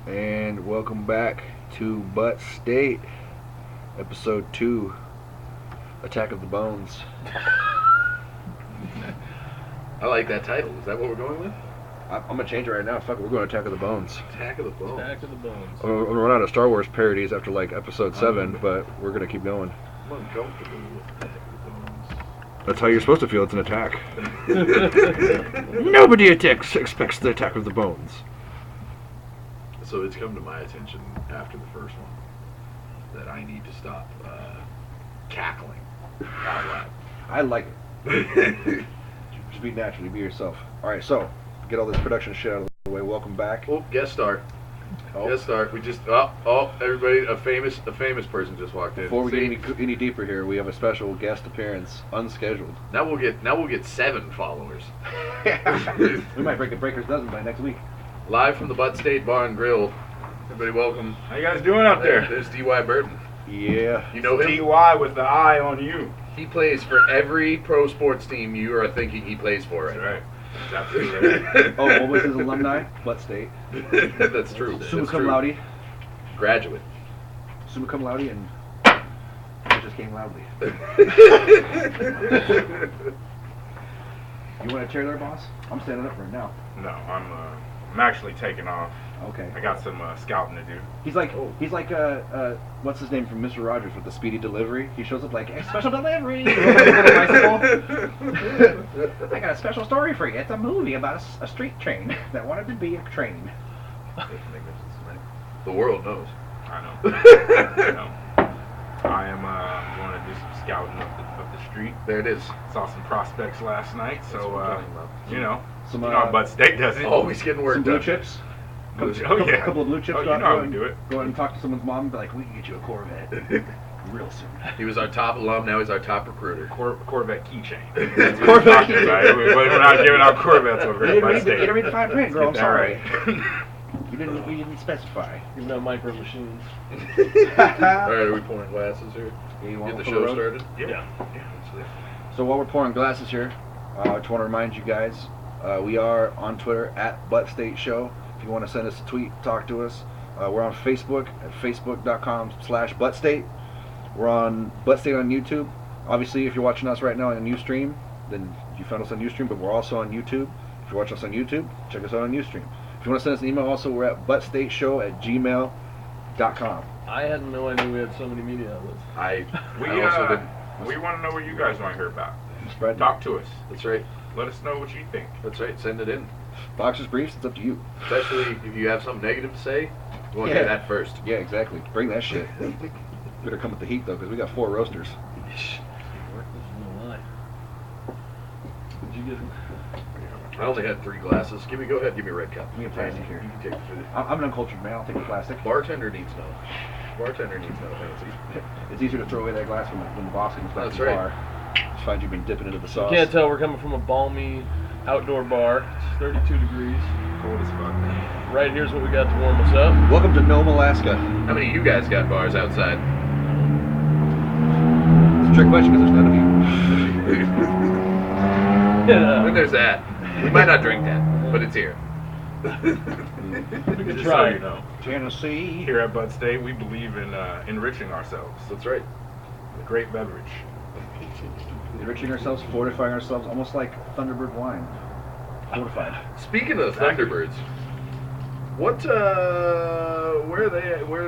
And welcome back to Butt State, episode 2, Attack of the Bones. I like that title. Is that what we're going with? I'm gonna change it right now. Fuck it, we're going Attack of the Bones. Attack of the Bones. Attack of the Bones. We're gonna run out of Star Wars parodies after like episode 7, but we're gonna keep going. I'm uncomfortable with Attack of the Bones. That's how you're supposed to feel. It's an attack. Nobody expects the Attack of the Bones. So it's come to my attention after the first one that I need to stop cackling out loud. I like it. Just be naturally, be yourself. All right, so get all this production shit out of the way. Welcome back. Oh, guest star. Oh. Guest star. We just everybody, a famous person just walked in. Before we See? get any deeper here, we have a special guest appearance, unscheduled. Now we'll get 7 followers. We might break a breaker's dozen by next week. Live from the Butt State Bar and Grill. Everybody, welcome. How you guys doing out there? There's D.Y. Burton. Yeah. You know him? DY with the eye on you. He plays for every pro sports team you are thinking he plays for right That's now. right. That's absolutely right. Oh, what was his alumni? Butt State. That's true. Summa That's cum true. laude. Graduate. Summa cum laude, and it just came loudly. You want a chair there, boss? I'm standing up right now. No, I'm actually taking off. Okay. I got some scouting to do. He's like what's his name from Mr. Rogers with the speedy delivery? He shows up like, "Hey, special delivery." I got a special story for you. It's a movie about a street train that wanted to be a train. The world knows. I know. I know. I am going to do some scouting up the street. There it is. Saw some prospects last night, That's so what I'm talking about. you know, Some Butt State does it. Always getting work some blue done. chips. Oh A yeah. couple of blue chips. Oh, Go you know how we and do it. Go ahead and talk to someone's mom and be like, "We can get you a Corvette real soon." He was our top alum. Now he's our top recruiter. Corvette keychain. Corvette keychain. We're not giving out Corvettes over You here at didn't Butt read State. you didn't read the fine print, girl. I'm Get that sorry. right. You didn't specify. Even though micro machines. All right, are we pouring glasses here? Yeah, you Get want the to show started? Yeah. So while we're pouring glasses here, I just want to remind you guys, we are on Twitter at Butt State Show. If you want to send us a tweet, talk to us. We're on Facebook at facebook.com/ButtState. We're on Butt State on YouTube. Obviously, if you're watching us right now on Ustream, then you found us on Ustream, but we're also on YouTube. If you're watching us on YouTube, check us out on Ustream. If you want to send us an email, also, we're at buttstateshow@gmail.com. I had no idea we had so many media outlets. We also did. we want to know what you guys want to hear about. Spread. Talk to us. That's right. Let us know what you think. That's right. Send it in. Boxers briefs, it's up to you. Especially if you have something negative to say. We want to hear that first. Yeah, exactly. Bring that shit. Better come with the heat, though, because we got 4 roasters. This is no lie. Did you get it? I only had 3 glasses. Go ahead. Give me a red cup. Give me a plastic here. You can take it. I'm an uncultured man. I'll take the plastic. Bartender needs no fancy. It's easier to throw away that glass when the boss comes back That's to the right. bar. Just find you been dipping into the You sauce. can't tell we're coming from a balmy outdoor bar. It's 32 degrees. Cold as fuck. Right here's what we got to warm us up. Welcome to Nome, Alaska. How many of you guys got bars outside? It's a trick question because there's none of you. Then there's that. We might not drink that, but it's here. We could Just try. so you know, Tennessee. here at Butt State, we believe in enriching ourselves. That's right. A great beverage. Enriching ourselves, fortifying ourselves, almost like Thunderbird wine. Fortified. Speaking of Exactly. Thunderbirds, what? Where are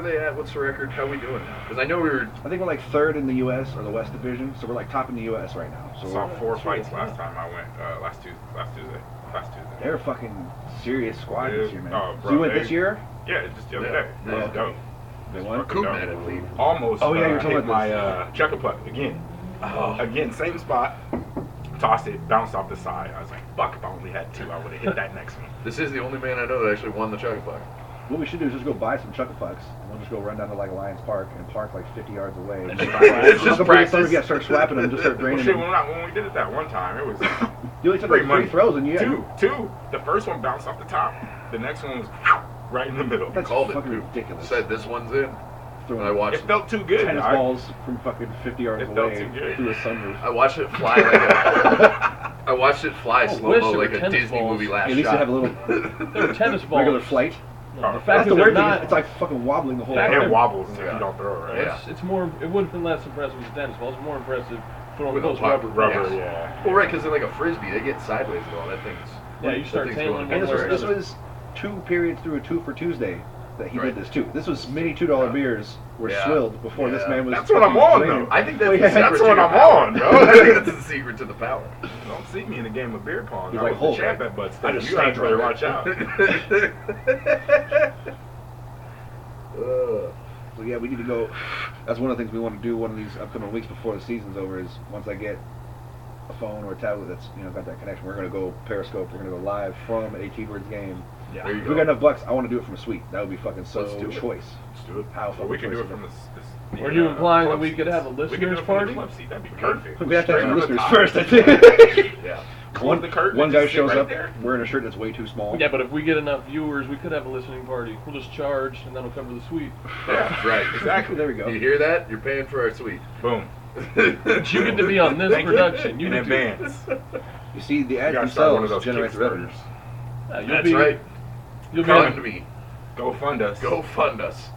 they at? What's the record? How are we doing now? Because I know we were. I think we're like 3rd in the U.S. or the West Division, so we're like top in the U.S. right now. So Saw we're, 4 fights last time I went. Last Tuesday. they're a fucking serious squad this year, man. Oh, So bro, you went they- this year? Yeah, just the other Yeah. day. Yeah. It was dope. They won? Fucking Coop dope. man, I believe. Almost. Oh, yeah, you were talking hit about my this. chucker puck again. Oh. Again, same spot. Tossed it, bounced off the side. I was like, fuck, if I only had 2, I would have hit that next one. This is the only man I know that actually won the Chugga Puck. What we should do is just go buy some Chuckle Pucks, and we'll just go run down to like Alliance Park and park like 50 yards away. And It's just practice. Yeah, start swapping them, just start Well, draining shit, them. when we did it that one time, it was You only took free like 3 money. throws, and you two. The first one bounced off the top. The next one was right in the middle. That's Called it. fucking Dude. ridiculous. Said this one's in. Throwing And I watched. It felt too good. tennis dog. balls from fucking 50 yards It felt away too good. through a sunroof. I watched it fly like a. I watched it fly I slow wish mo there like were a tennis Disney balls. movie last At least shot. they have a little There were tennis balls. regular flight. No, Oh, the fact That's that the they're weird thing. not. It's like fucking wobbling the whole Fact- time. It wobbles if Yeah. you don't throw it right. Yeah. It's more. It would have been less impressive with the tennis ball. It's more impressive throwing With those a puck, rubber. Rubber, Yes. yeah. Well, right, because they're like a frisbee. They get sideways and all that thing's. Yeah, you that start thing's tailing going And one this way was, or this another. was 2 periods through a 2 for Tuesday that he Right. did this too. This was mini $2 Yeah. beers were Yeah. swilled before this Yeah. man was. That's what I'm fucking on, draining. though. I think that's Well, the yeah, secret that's to what your I'm power. on, bro. I think that's the secret to the power. Don't see me in a game of beer pong. He's I like, was "Hold the champ it. at Bud I State. just You guys stand better right watch out. So yeah, we need to go. That's one of the things we want to do one of these upcoming weeks before the season's over. Is once I get a phone or a tablet that's got that connection, we're gonna go Periscope. We're gonna go live from a T-Birds game. Yeah. There you If go. we got enough bucks, I want to do it from a suite. That would be fucking so Let's do it. choice. Let's do it. How Well, fucking we can do choice it from is the Are you implying that club we could have a seats. We can do listeners it from the party? club seat. That'd be perfect. it. We have to have Straight some on the listeners top. first, I think. Yeah. Close the curtain One and guy just sit shows right up there. wearing a shirt that's way too small. Yeah, but if we get enough viewers, we could have a listening party. We'll just charge, and then we'll cover the suite. Yeah. Right. Exactly. There we go. You hear that? You're paying for our suite. Boom. But you get to be on this Thank you. production. You In get to. advance. You see, the You ads gotta start one of themselves those generate the revenue. Kickstarters. Yeah, you'll That's be, right. You'll be, Come to a, me. Go fund us. Go fund us.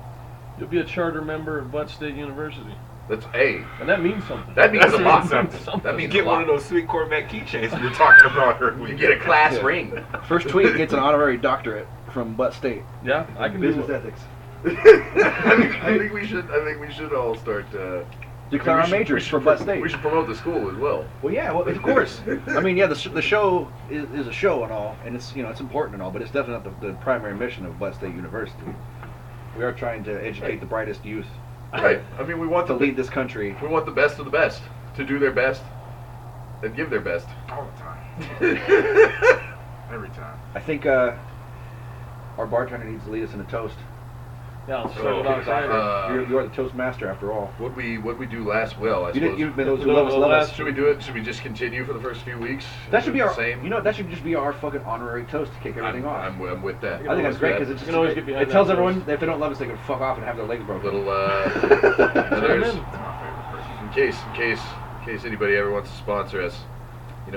you'll be a charter member of Butt State University, That's A. and that means something. That means That a lot. means something. Something. That means Get a lot. one of those sweet Corvette keychains we were talking about You earlier. get a class Yeah. ring. First tweet gets an honorary doctorate from Butt State. Yeah, I can Business do it. ethics. I think we should all start. Declare our majors for Butt State. We should promote the school as well. Well, yeah, well, of course. I mean, yeah, the show is a show and all, and it's it's important and all, but it's definitely not the primary mission of Butt State University. We are trying to educate the brightest youth Right. I mean, we want to the lead this country. We want the best of the best to do their best and give their best. All the time. Every time. I think our bartender needs to lead us in a toast. Yeah, I'll So, start it outside. You're the toast master after all. What we do last well, I You suppose. did. You've been those who No, love us, the love us. last- Should we do it? Should we just continue for the first few weeks? That should be our. same. That should just be our fucking honorary toast to kick everything off. I'm with that. I think that's great because You can always get behind it tells that everyone toast. that if they don't love us, they can fuck off and have their legs broken. little Turn there's, in. That's my favorite person. in case anybody ever wants to sponsor us,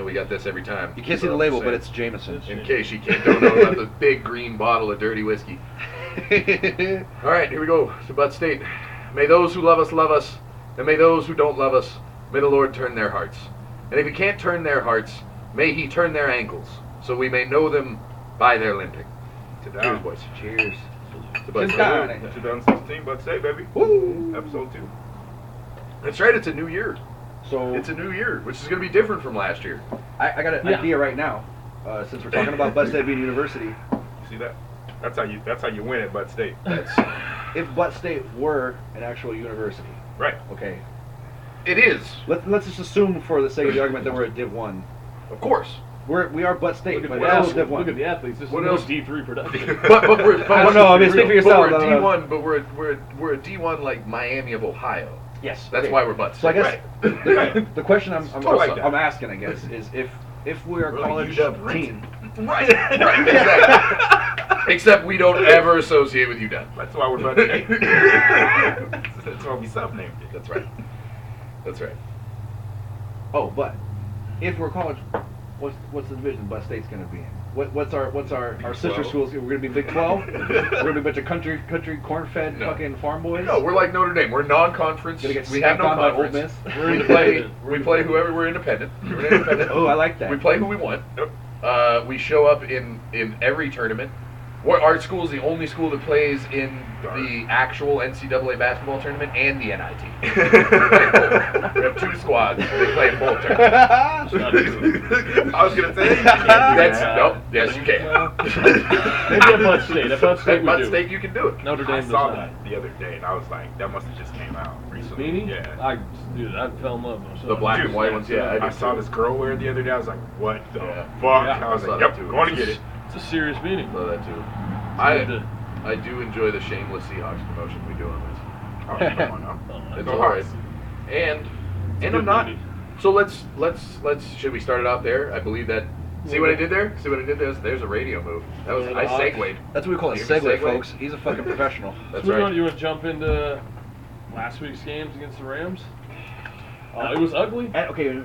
we got this every time. You can't see So the I'm label, just but saying. it's Jameson. In case you don't know about the big green bottle of dirty whiskey. All right, here we go to Butt State. May those who love us, and may those who don't love us, may the Lord turn their hearts. And if he can't turn their hearts, may he turn their ankles, so we may know them by their limping. To Cheers, down. boys. Cheers. To Bud Cheers, State. guys. 2016, Bud State, baby. Woo! Episode 2. That's right, it's a new year. So It's a new year, which is going to be different from last year. I got an Yeah. idea right now. Since we're talking about Butt State being a university, See that? That's how you win at Bud State. if Butt State were an actual university, Right. okay, It is, let's just assume for the sake of the argument that we're a Div 1. of course. We are Butt State, Look at, but the it's still athletes, Div 1. look at the athletes. This What is no else? D3 production. But we're I don't know, I mean, speak for yourself. But we're I don't know. D1, but we're a D1 like Miami of Ohio. Yes. That's okay. why we're Butt So I State. guess the question I'm like that. asking, I guess, is if we're a Really, college UW rent team. Right, exactly. Except we don't ever associate with UW. That's why we're Bud State. That's why we self-named it. That's right. That's right. Oh, but if we're a college, what's the division Butt State's going to be in? What's our sister 12. schools? We're going to be Big 12. We're going to be a bunch of country corn-fed No. fucking farm boys. No, we're like Notre Dame. We're non-conference. Gonna get We have spanked no on by Ole conference. Miss. We're We play. independent. We play whoever. We're independent. We're independent. Oh, I like that. We play who we want. Yep. We show up in every tournament. Our school is the only school that plays in the actual NCAA basketball tournament and the NIT. We play both. We have 2 squads. They play in both tournaments. Not true. I was gonna say you can't do that. That's no. Yes, you can. Maybe at Butt State. At Butt State At we Butt do. State, you can do it. Notre Dame I does saw not. that the other day, and I was like, that must have just came out recently. Beanie? Yeah. Dude, I fell in love with The black and white ones, yeah. I do saw too. this girl wear it the other day. I was like, what the Yeah. fuck? Yeah, I was I saw like, that yep, too. going to get it. It's a serious meeting. Love that too. Good. I do enjoy the shameless Seahawks promotion we do on this. Oh, come on now. Oh, It's no all right. Hawks. And good I'm not. meeting. So let's should we start it out there? I believe that. See what I did there? See what I did there? There's a radio move. That was I segued. That's what we call a You hear me segue, segue? folks. He's a fucking professional. That's So right. you want to jump into last week's games against the Rams? It was ugly. Okay,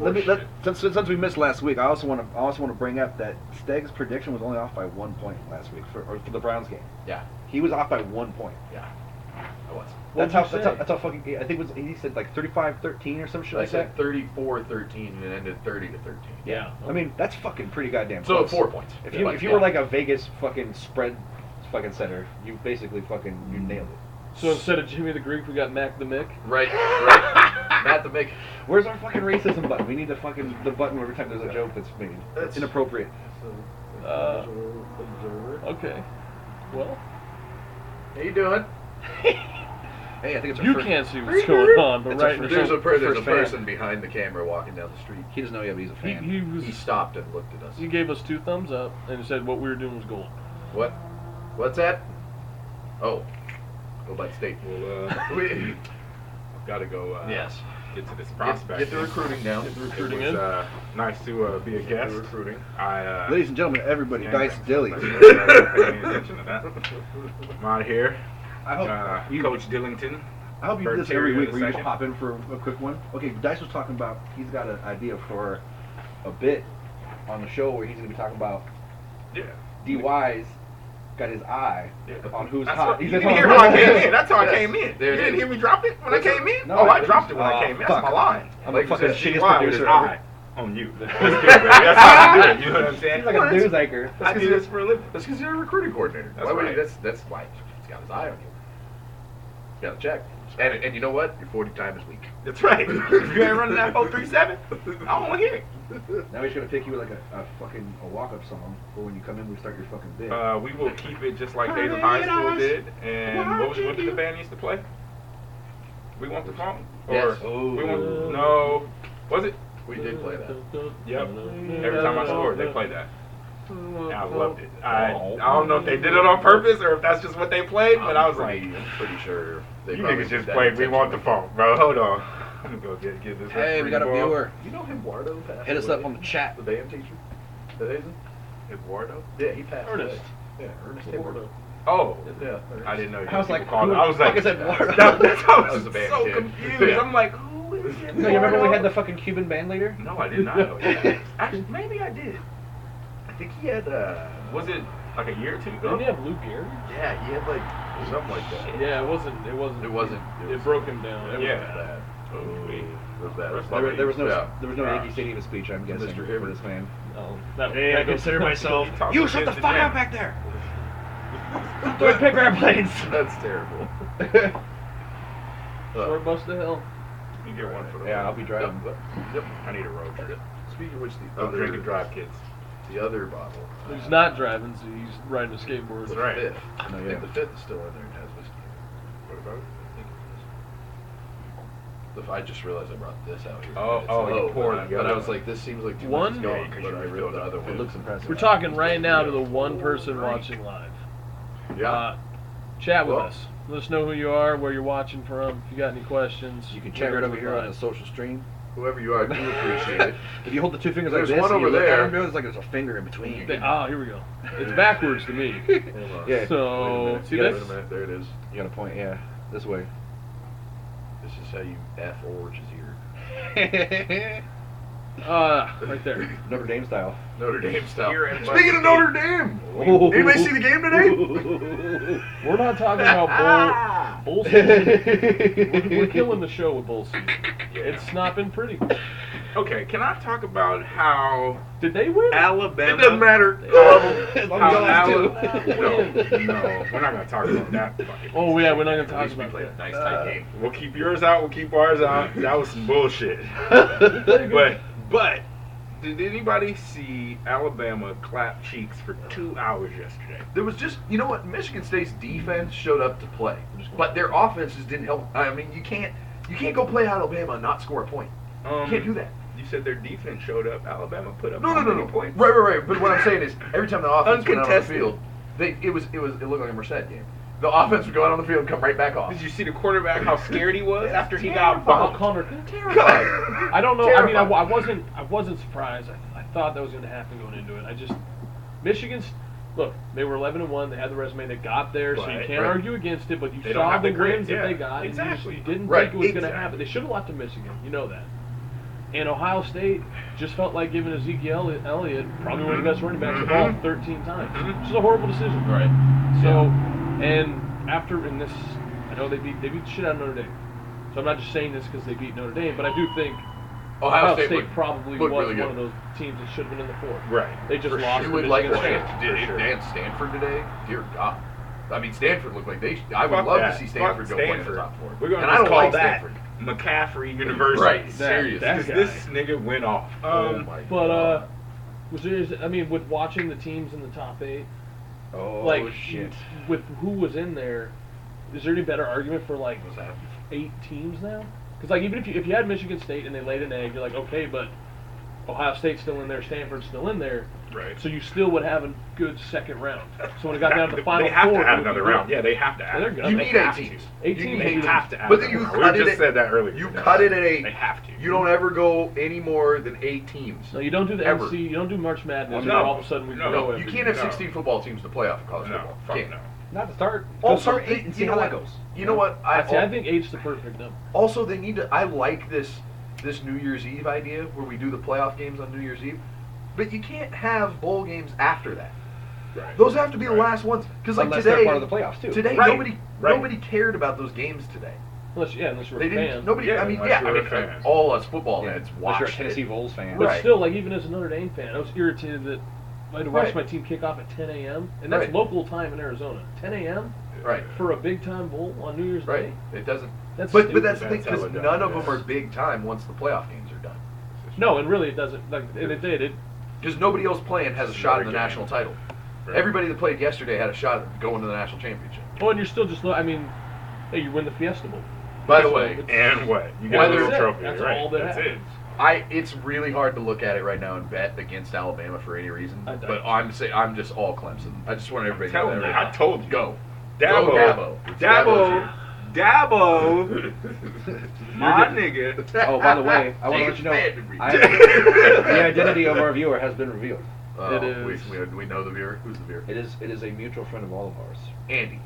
Since we missed last week, I also want to bring up that Steg's prediction was only off by 1 point last week for the Browns game. Yeah, He was off by 1 point. yeah. I was. That's What'd how, you that's say? how fucking. I think he said like 35-13 or some shit I like that. said 34-13 and ended 30-13. Yeah. I mean, that's fucking pretty goddamn So close. 4 points. If you were like a Vegas fucking spread fucking center, you basically fucking you nailed it. So instead of Jimmy the Greek, we got Mac the Mick. right, Matt the Mick. Where's our fucking racism button? We need the button every time there's a joke that's made. That's inappropriate. Okay. Well, How you doing? Hey, I think it's our you first, can't see what's going on, but It's a right first- now, There's a First fan. person behind the camera walking down the street. He doesn't know yet, but he's a fan. he was He stopped and looked at us. he gave us 2 thumbs up and said what we were doing was gold. What? What's that? Oh, go by state. Well, We- I've got to go. yes. Get to this Get, prospect. get the recruiting down. Get the It recruiting was in. nice to be a Get guest. the recruiting. I Ladies and gentlemen, everybody, yeah, Dice thanks. Dilly. Thanks for paying attention to that. I'm out here. I hope you, Coach Dillington. I hope you do Bird this every Terrier week in where the you section. pop in for a quick one. Okay, Dice was talking about he's got an idea for a bit on the show where he's going to be talking about Yeah. DY's got his eye Yeah. on who's That's hot. what- He's you gonna didn't talk hear how I about- came in. That's how I came in. There You it didn't is. hear me drop it when I came in? No, Oh, I I- dropped it when I oh, came in. That's fuck. my line. I'm Like a you fucking said, shittiest Why? With producer his ever. eye on you. That's good, baby. That's how I do it. You know what I'm saying? He's like a news anchor. I do this for a living. That's because you're a recruiting coordinator. That's why would right. that's why he's got his eye on you. Got to check. And you know what? Your 40 time is weak. That's right. If you ain't running that 437, I don't want to hear it. Now he's gonna pick you with like a fucking walk-up song for when you come in. We start your fucking bit. We will keep it just like Days of High School did. And what did the band used to play? We Want the Phone? Yes. Or We Want... No. Was it? We did play that. Yep. Every time I scored, they played that. And I loved it. I don't know if they did it on purpose or if that's just what they played, but I was like, I'm pretty sure they you probably niggas did just that played We Want the intentionally. Phone, bro. Hold on. I'm gonna go get this. Hey, we got a ball. viewer. You know Eduardo passed Hit us away? up on the chat. The band teacher? The Hazen? Eduardo? Yeah, he passed Ernest. away. Yeah, Ernest Hayward. Oh. Yeah. I didn't know you I was like, called who it. I was the fuck like, is Eduardo? That's how I That was was the band so kid. confused. Yeah. I'm like, who is it? No, you remember we had the fucking Cuban band leader? No, I did not know that. Actually, maybe I did. I think he had, Was it like a year or two Didn't ago? he have Lou Gehrig? yeah, he had like something like that. Yeah, it wasn't. It wasn't. It broke him down. It Yeah. was bad. Oh, It was bad. There was no Yeah. Yankee Stadium speech. I'm guessing Mr. for Hibbert. this man. No, that, Hey, that I goes- consider myself. Talk You to shut the kids fuck again. up back there. Doing paper airplanes. That's terrible. Short bus to hell. You get one for the Yeah, I'll be driving. Yep. I need a road trip. Speaking of which, the Don't other drink and drive, kids. The other bottle. He's not driving, so he's riding a skateboard. The That's right. fifth. No, I yeah. think the fifth is still in there and has whiskey. What about it? I just realized I brought this out here. Oh, It's oh, you low, poured but the but other I was one. like, this seems like too One? much is Yeah, gone, 'cause but you I refilled reeled the the other It one. looks impressive. We're talking right now to the one person watching live. Yeah. Chat with Well- us. Let us know who you are, where you're watching from. If you got any questions, You can check it over here on the live. social stream. Whoever you are, I do appreciate it. If you hold the two fingers There's like this, one and you over look at there. him, there's like there's a finger in between. Oh, here we go. It's backwards to me. Hold on. Yeah. So, see You gotta- this? Wait a minute. There it is. You got a point, yeah. This way. This is how you F oranges here. Right there. Notre Dame style. Notre Dame style. Here at Speaking of Notre Dame, anybody see the game today? We're not talking about bull season. We're killing the show with bull season. It's not been pretty. Okay, can I talk about how Did they win? Alabama? It doesn't matter. As long How as y'all ask too. No, we're not gonna talk about that. Fucking Oh yeah, we're not gonna At talk least we about played that. a nice tight game. We'll keep yours out. We'll keep ours out. That was some bullshit. But did anybody see Alabama clap cheeks for 2 hours yesterday? There was just, you know what? Michigan State's defense showed up to play, but their offenses didn't help. I mean, you can't go play Alabama and not score a point. You can't do that. You said their defense showed up. Alabama put up No, how no, no, many no. points? Right. But what I'm saying is, every time the offense went out on the Uncontested. field, it looked like a Merced game. The offense would go out on the field and come right back off. Did you see the quarterback? How scared he was It's after he terrible. got bumped. Connor. God. I don't know. I mean, Terrifying. I wasn't surprised. I thought that was going to happen going into it. Michigan's. Look, they were 11-1. They had the resume. They got there, so you Right, can't right. argue against it. But you They don't saw have the the grit, wins that yeah, they got. exactly. And you didn't Right, think it was going to exactly. happen. They should have left to Michigan. You know that. And Ohio State just felt like giving Ezekiel Elliott, probably one of the best running backs, the ball 13 times, which is a horrible decision. Right. So, and after in this, I know they beat the shit out of Notre Dame. So I'm not just saying this because they beat Notre Dame, but I do think Ohio State looked- probably looked was really one good. of those teams that should have been in the fourth. Right. They just For lost You to would like Michigan what State. Dan Stanford today? Dear God. I mean, Stanford looked like they. I would Fuck love that. to see Stanford Fuck go play in the Stanford. top four. We're gonna and I just don't call like that Stanford. McCaffrey University. Right. Serious. That Because guy. this nigga went off. Oh my But God. was there? I mean, with watching the teams in the top 8, Oh like shit! with who was in there, is there any better argument for like What's that? 8 teams now? Because like even if you had Michigan State and they laid an egg, you're like, okay, but Ohio State's still in there, Stanford's still in there, Right. so you still would have a good second round. So when it got down to the final they have four, to add it would be another good. round. Yeah, they have to add. They're it. good. You They need have 8 to. teams. 8 You teams need would They be have to add. But another then you round. We cut just it- said that earlier. You cut it at 8. They have to. You don't ever go any more than 8 teams. No, you don't do the Ever. NC. You don't do March Madness. No. where all of a sudden we No. go No, every you can't have No. 16 football teams to play off in college No, football. fuck Can't. no. Not to start. Also, Go start 8 and see you how know that what? goes. You know what? I think 8's the perfect number. Also, they need to. I like this New Year's Eve idea where we do the playoff games on New Year's Eve, but you can't have bowl games after that. Right. Those have to be the Right. last ones because like Unless today, they're part of the playoffs too. today Right. nobody Right. cared about those games today. Unless you're They a didn't. fan. Nobody. Yeah, I mean, unless yeah. I you're a mean, fan. all us football Yeah. heads Unless you're a watched Tennessee it. Vols fan. But Right. still, like even as a Notre Dame fan, I was irritated that I had to watch Right. my team kick off at 10 a.m. and that's Right. local time in Arizona. 10 a.m. Right. for a big time bowl on New Year's Right. Day. It doesn't. That's But stupid. that's the thing That's because how it does, none of them yes. are big time once the playoff games are done. No, and really it doesn't. Like and it did. Because nobody else playing has a It's shot in another the game. national title. Right. Everybody that played yesterday had a shot at going to the national championship. Oh, and you're still just. I mean, hey, you win the Fiesta Bowl. By the So way, it's- And what? You got Whether- a little That's it. trophy. That's right. all that That's it. happens. it's really hard to look at it right now and bet against Alabama for any reason. I don't. But I'm just all Clemson. I just want everybody to know Telling that you, right I now. told you. Go. Dabo. Go Dabo. It's Dabo. Dabo's Dabo. My nigga. Oh, by the way, I want to let you know the identity of our viewer has been revealed. Oh, It is. We know the viewer. Who's the viewer? It is a mutual friend of all of ours. Andy.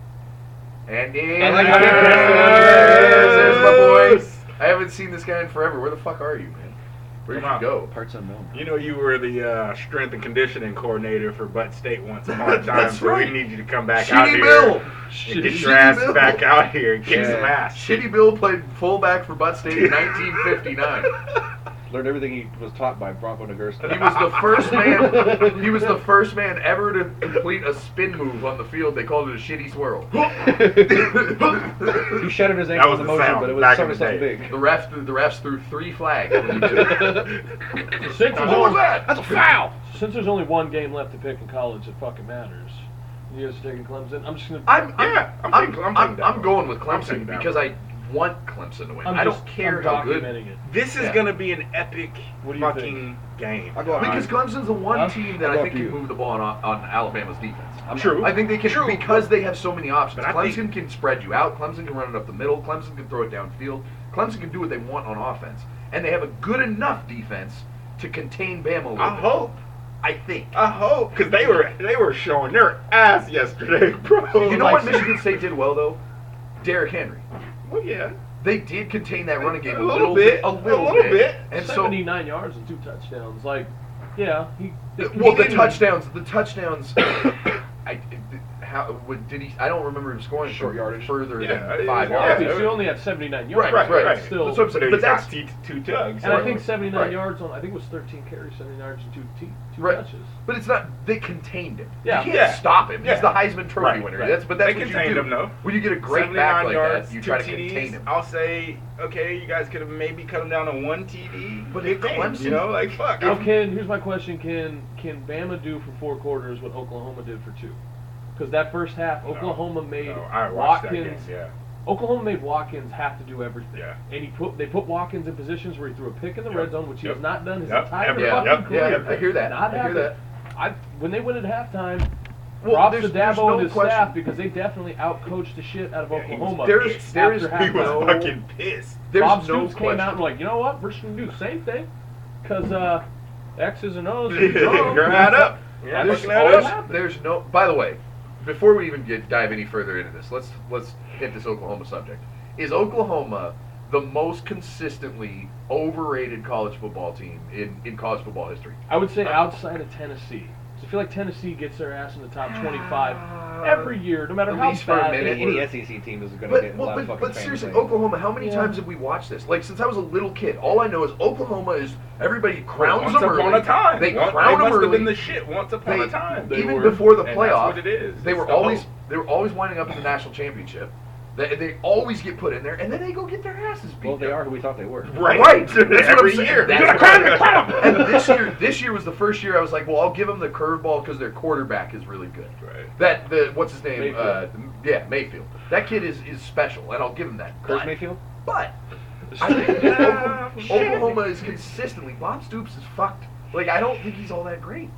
Andy. I like There it. There's my boy. I haven't seen this guy in forever. Where the fuck are you, man? Where'd Come you on. go? Parts unknown. You know you were the strength and conditioning coordinator for Butt State once upon a time, That's so right. we need you to come back out Shitty here Bill. and get Shitty your ass Bill. back out here and kick Yeah. some ass. Shitty Bill played fullback for Butt State in 1959. Learned everything he was taught by Bronco Nagurski. He was the first man. He was the first man ever to complete a spin move on the field. They called it a shitty swirl. He shattered his That ankle was with the motion, sound but it was back sort in of the something day. big. The refs threw 3 flags when he did it. Since there's What was only, that? That's a foul! since there's only one game left to pick in college, it fucking matters. You guys taking Clemson? I'm just gonna. I'm taking going with I'm taking Clemson that because one. I want Clemson to win. I'm I just- don't care I'm how good. documenting it. This is Yeah. gonna be an epic What do you fucking game. I'll go Because Clemson's the one Huh? team that I'll I go think up to can you. move the ball on Alabama's defense. True. I think they can True. because they have so many options. But I Clemson think- can spread you out. Clemson can run it up the middle. Clemson can throw it downfield. Clemson can do what they want on offense, and they have a good enough defense to contain Bama a little I bit. hope. I think. I hope, because they were showing their ass yesterday, bro. You know what Michigan State did well though? Derrick Henry. Well, yeah. They did contain that running game A little bit. A little bit. And so 79 yards and 2 touchdowns. Like, yeah, well, the didn't- touchdowns. Did he? I don't remember him scoring Short from yardage. further Yeah, than 5 yeah. yards. obviously you only had 79 yards. Right, right. Right. Still, That's what I'm saying. But that's two tugs. and I think 79 Right. yards on. I think it was 13 carries, 79 yards and two Right. touches. But it's not. They contained him. Yeah. You can't Yeah. stop him. Yeah. He's the Heisman Trophy Right, winner. right. That's what They you contained do. him, though. When you get a great back 79 like yards, that, you 2 try to TDs. contain him. I'll say, okay, you guys could have maybe cut him down to 1 TD. But Big if game, Clemson- you know, like fuck. Now, here's my question: Can Bama do for 4 quarters what Oklahoma did for 2? Because that first half, Oklahoma made No, I watched that game, Watkins. yeah. Oklahoma made Watkins have to do everything. Yeah. And they put Watkins in positions where he threw a pick in the Yep. red zone, which he Yep. has not done his Yep. entire Yep. Yeah, fucking Yep. career. I hear that. Not I hear happen. that. When they went at halftime, Well, props there's to Dabo no and his question. staff because they definitely outcoached the shit out of Yeah, he was Oklahoma. pissed. There is- after He was halftime. fucking pissed. There's Bob no Stoops question. came out and like, you know what? We're just gonna do the same thing because X's and O's. You're add up. Yeah, There's, fucking add up. there's no. By the way, before we even dive any further into this, let's hit this Oklahoma subject. Is Oklahoma the most consistently overrated college football team in college football history. I would say outside of Tennessee. 'Cause I feel like Tennessee gets their ass in the top 25 every year, no matter At how least for a bad minute. they Any were. SEC team is going to get a lot of fucking But fame. seriously, Oklahoma, how many Yeah. times have we watched this? Like, since I was a little kid, all I know is Oklahoma is, everybody crowns Once them upon early. a time. They Once- crown them must have early. been the shit once upon a time. They Even were. before the And that's playoff, what it is. they It's were the always hope. winding up in the national championship. They always get put in there, and then they go get their asses beat. Well, they are who we thought they were. Right. That's what I'm Every saying. year. That's You're what gonna I'm crown saying. them. And this year was the first year I was like, well, I'll give them the curveball because their quarterback is really good. Right. What's his name? Mayfield. Mayfield. That kid is special, and I'll give him that. Curtis But- Mayfield? But I think Oklahoma is consistently. Bob Stoops is fucked. Like, I don't think he's all that great.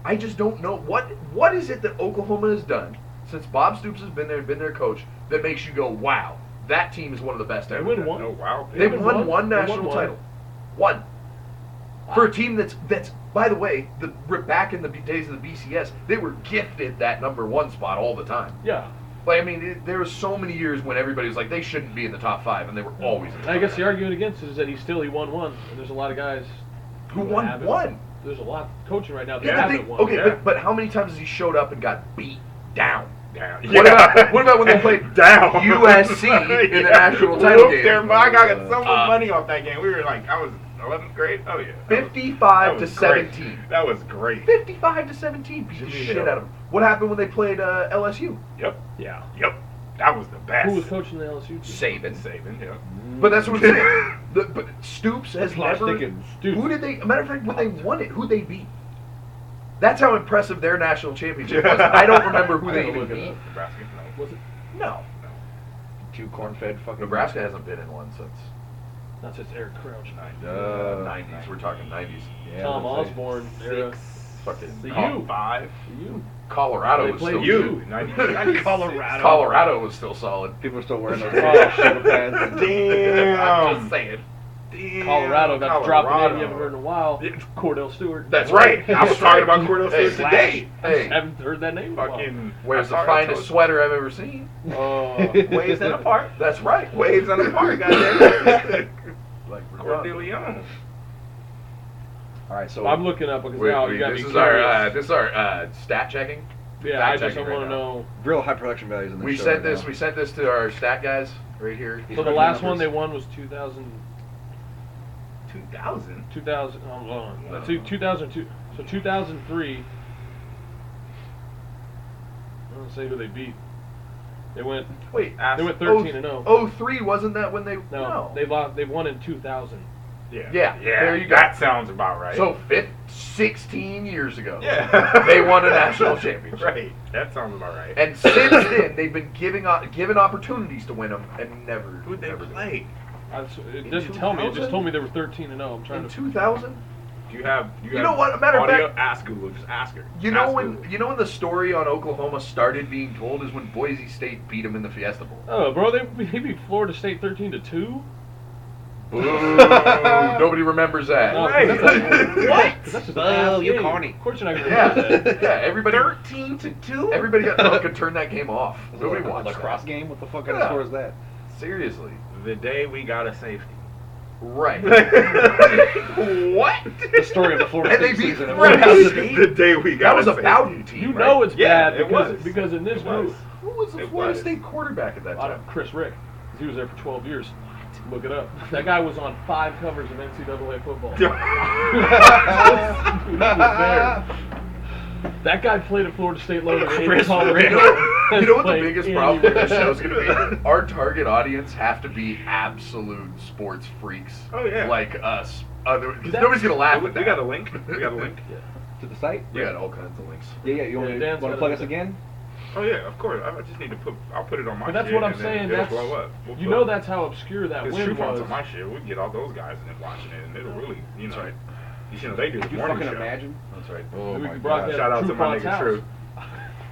I just don't know what is it that Oklahoma has done since Bob Stoops has been their coach that makes you go, wow, that team is one of the best They ever. win one. Oh wow. They won won one. one They won national one. title. One. For a team that's by the way, back in the days of the BCS, they were gifted that number one spot all the time. Yeah. Like, I mean, there was so many years when everybody was like, they shouldn't be in the top 5, and they were always in the And top I guess 5. the argument against it is that he won one, and there's a lot of guys Who won haven't. one? There's a lot coaching right now that Yeah, haven't won. okay, Yeah. but how many times has he showed up and got beat down? Down. What about when they played down USC in the national title Whooped game? their- I got so much Uh, money off that game. We were like, I was 11th grade. Oh yeah. That was- 55 that to was great. 17. That was great. 55 to 17. Beat the Jimmy shit Hill. out of them. What happened when they played LSU? Yep. Yeah. Yep. That was the best. Who was coaching the LSU team? Saban. Saban. Yep. But that's what I'm saying. But Stoops has Josh never. Dickens. Dude. Who did they? Matter of fact, when they won it, who they beat? That's how impressive their national championship was. I don't remember who I they gotta even look it beat. up. Nebraska. No. Was it? No, Two corn-fed fucking. Nebraska hasn't been in one since Not just Eric Crouch. 90s. We're talking 90s. Yeah, Tom let's say Osborne era. Fucking The Call U. 5. The U. Colorado They was played still you. You. Colorado. Colorado was still solid. People are still wearing those Oh. shoulder pads. I'm Damn. just saying. Damn. Colorado got to drop a name Colorado. you haven't heard in a while. Yeah. Cordell Stewart. That's Right. right. I was talking about Cordell Hey, Stewart today. Hey, Haven't heard that name in a while. Fucking wears the I finest sweater I've ever seen. Waves and apart. That's right. Waves and apart, goddamn. Like Cordelia. All right, so I'm looking up because Wait, now wait, you got this me is our curious. stat checking. Yeah, I fact just checking want right to now. know. real high production values in the We show sent right this. now. We sent this to our stat guys right here. These So the rookie last one numbers. they won was 2000. 2000. 2000. Hold on. Wow. 2002. So 2003. I don't say who they beat. They went. Wait, They went 13 and 0. 03 wasn't that when they? No, they lost. They won in 2000. Yeah. Yeah, there you go. That sounds about right. So 16 years ago, yeah. they won a national championship. Right. That sounds about right. And since then, they've been given opportunities to win them and never. Who'd they never did. play? It doesn't tell me. It 2000? just told me they were 13 and 0. I'm trying In to. 2000. Do you have? You know what? A matter of audio? fact- Ask Google. Just ask her. You know Ask when Google. the story on Oklahoma started being told is when Boise State beat them in the Fiesta Bowl. Oh, bro, they beat Florida State 13-2. Boo! Nobody remembers that. No, Right. what? That's just a Boo, half you game. corny. Of course you're not gonna remember that. Yeah, everybody. 13-2. Everybody got drunk and turned that game off. Nobody a watched lacrosse that. game. What the fuck kind Yeah. of score is that? Seriously. The day we got a safety. Right. What? The story of the Florida And they State beat season. Florida State. The day we got That was a a safety. Bowden team. You right? know it's Yeah, bad it because was. because in this It was. group, Who was the It Florida was. State quarterback at that I time? don't, Chris Rick, 'cause he was there for 12 years. Look it up. That guy was on 5 covers of NCAA football. Dude, he was there. That guy played at Florida State lower than Chris Rick. You know what the biggest problem with this show is going to be? Our target audience have to be absolute sports freaks. Oh, yeah. Like us. Because nobody's going to laugh We at that. got a link. We got a link. To the site? We got all kinds of links. Yeah, you want Yeah, to Dan's got plug it. us again? Oh yeah, of course. I just need to put. I'll put it on my. But that's shit what I'm and then saying. It'll That's blow up. We'll you blow know up. that's how obscure that Because win True Fonts was. on my shit, we can get all those guys in it watching it, and it'll really, you know, That's right. you know, they do the Could you morning fucking show. imagine? That's right. Oh Maybe we my could broadcast god. Shout out True to my Font's nigga house. True.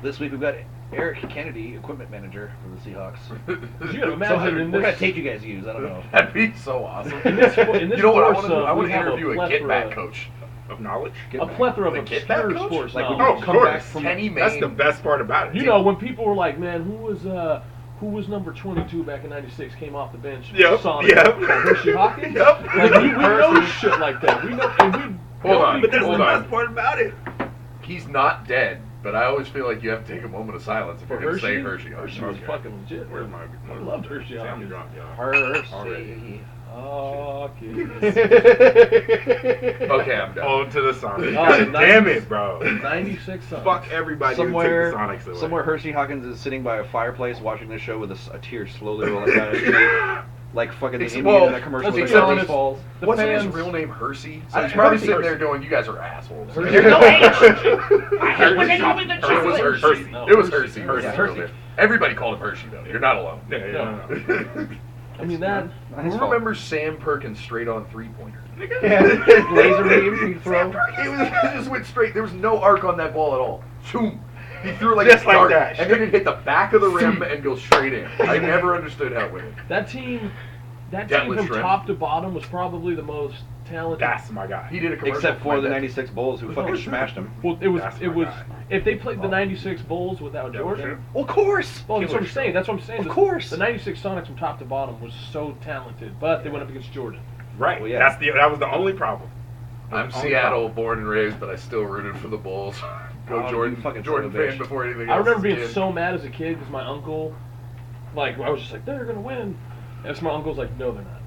This week we've got Eric Kennedy, equipment manager for the Seahawks. You gotta So imagine in what kind this. of tape you guys use? I don't know. That'd be so awesome. In this you know what I want to do? foursome, I want we to have a interview a plethora- kickback coach. Of knowledge. A plethora of The kickback obscure coach? sports Like, knowledge. would Oh, you of come course. back from Kenny Mayne. That's the best part about it. You know, when people were like, "Man, who who was number 22 back in '96? Came off the bench. Yep, Sonic. yep. Hershey Hawkins. Yep. Like we know shit like that. We know, and we. Hold on, But that's hold the on. best part about it. He's not dead, but I always feel like you have to take a moment of silence if For you're going to say Hershey? Hershey. Hershey was Okay. fucking legit. Where's my? I loved Hershey I'm Hawkins. drunk, y'all. Hershey. Hawkins. Okay, I'm done. On to the Sonics. Oh, Damn 90s. it, bro. 96 Sonics. Fuck everybody Somewhere, who took the Sonics away. somewhere Hershey Hawkins is sitting by a fireplace watching this show with a tear slowly rolling down his face. Like fucking the Indian Well, in that commercial let's with be the honest. Hershey Falls. The Wasn't fans, his real name Hersey? So I- he's probably Hershey. sitting there going, "You guys are assholes." Hershey. It No, was Hershey. No, It was Hershey. Hershey. Hershey. Hershey. Everybody called him Hershey, though. You're not alone. Yeah, no. I mean that. Not his Who fault. remembers Sam Perkins straight on three-pointer? Yeah, laser beam you throw. It just went straight. There was no arc on that ball at all. Shoom. He threw it like Just a like dart, that. and then it hit the back of the rim and go straight in. I never understood how it went. That team Detlef from Schrempf. top to bottom was probably the most talented. That's my guy. He did a commercial. Except for the that. '96 Bulls who fucking smashed him. Well, That's my guy. if they played the '96 Bulls without Jordan. Well, of course. Well, that's what I'm Killer saying. That's what I'm saying. Of course. The '96 Sonics from top to bottom was so talented, but they went up against Jordan. Right. Well, yeah. That was the only problem. I'm Only Seattle, born and raised, but I still rooted for the Bulls. Go Oh, Jordan, you fucking Jordan son of a fan bitch. before anything else. I remember as a being kid. so mad as a kid because my uncle, like, I was just like, they're gonna win, and so my uncle's like, no, they're not.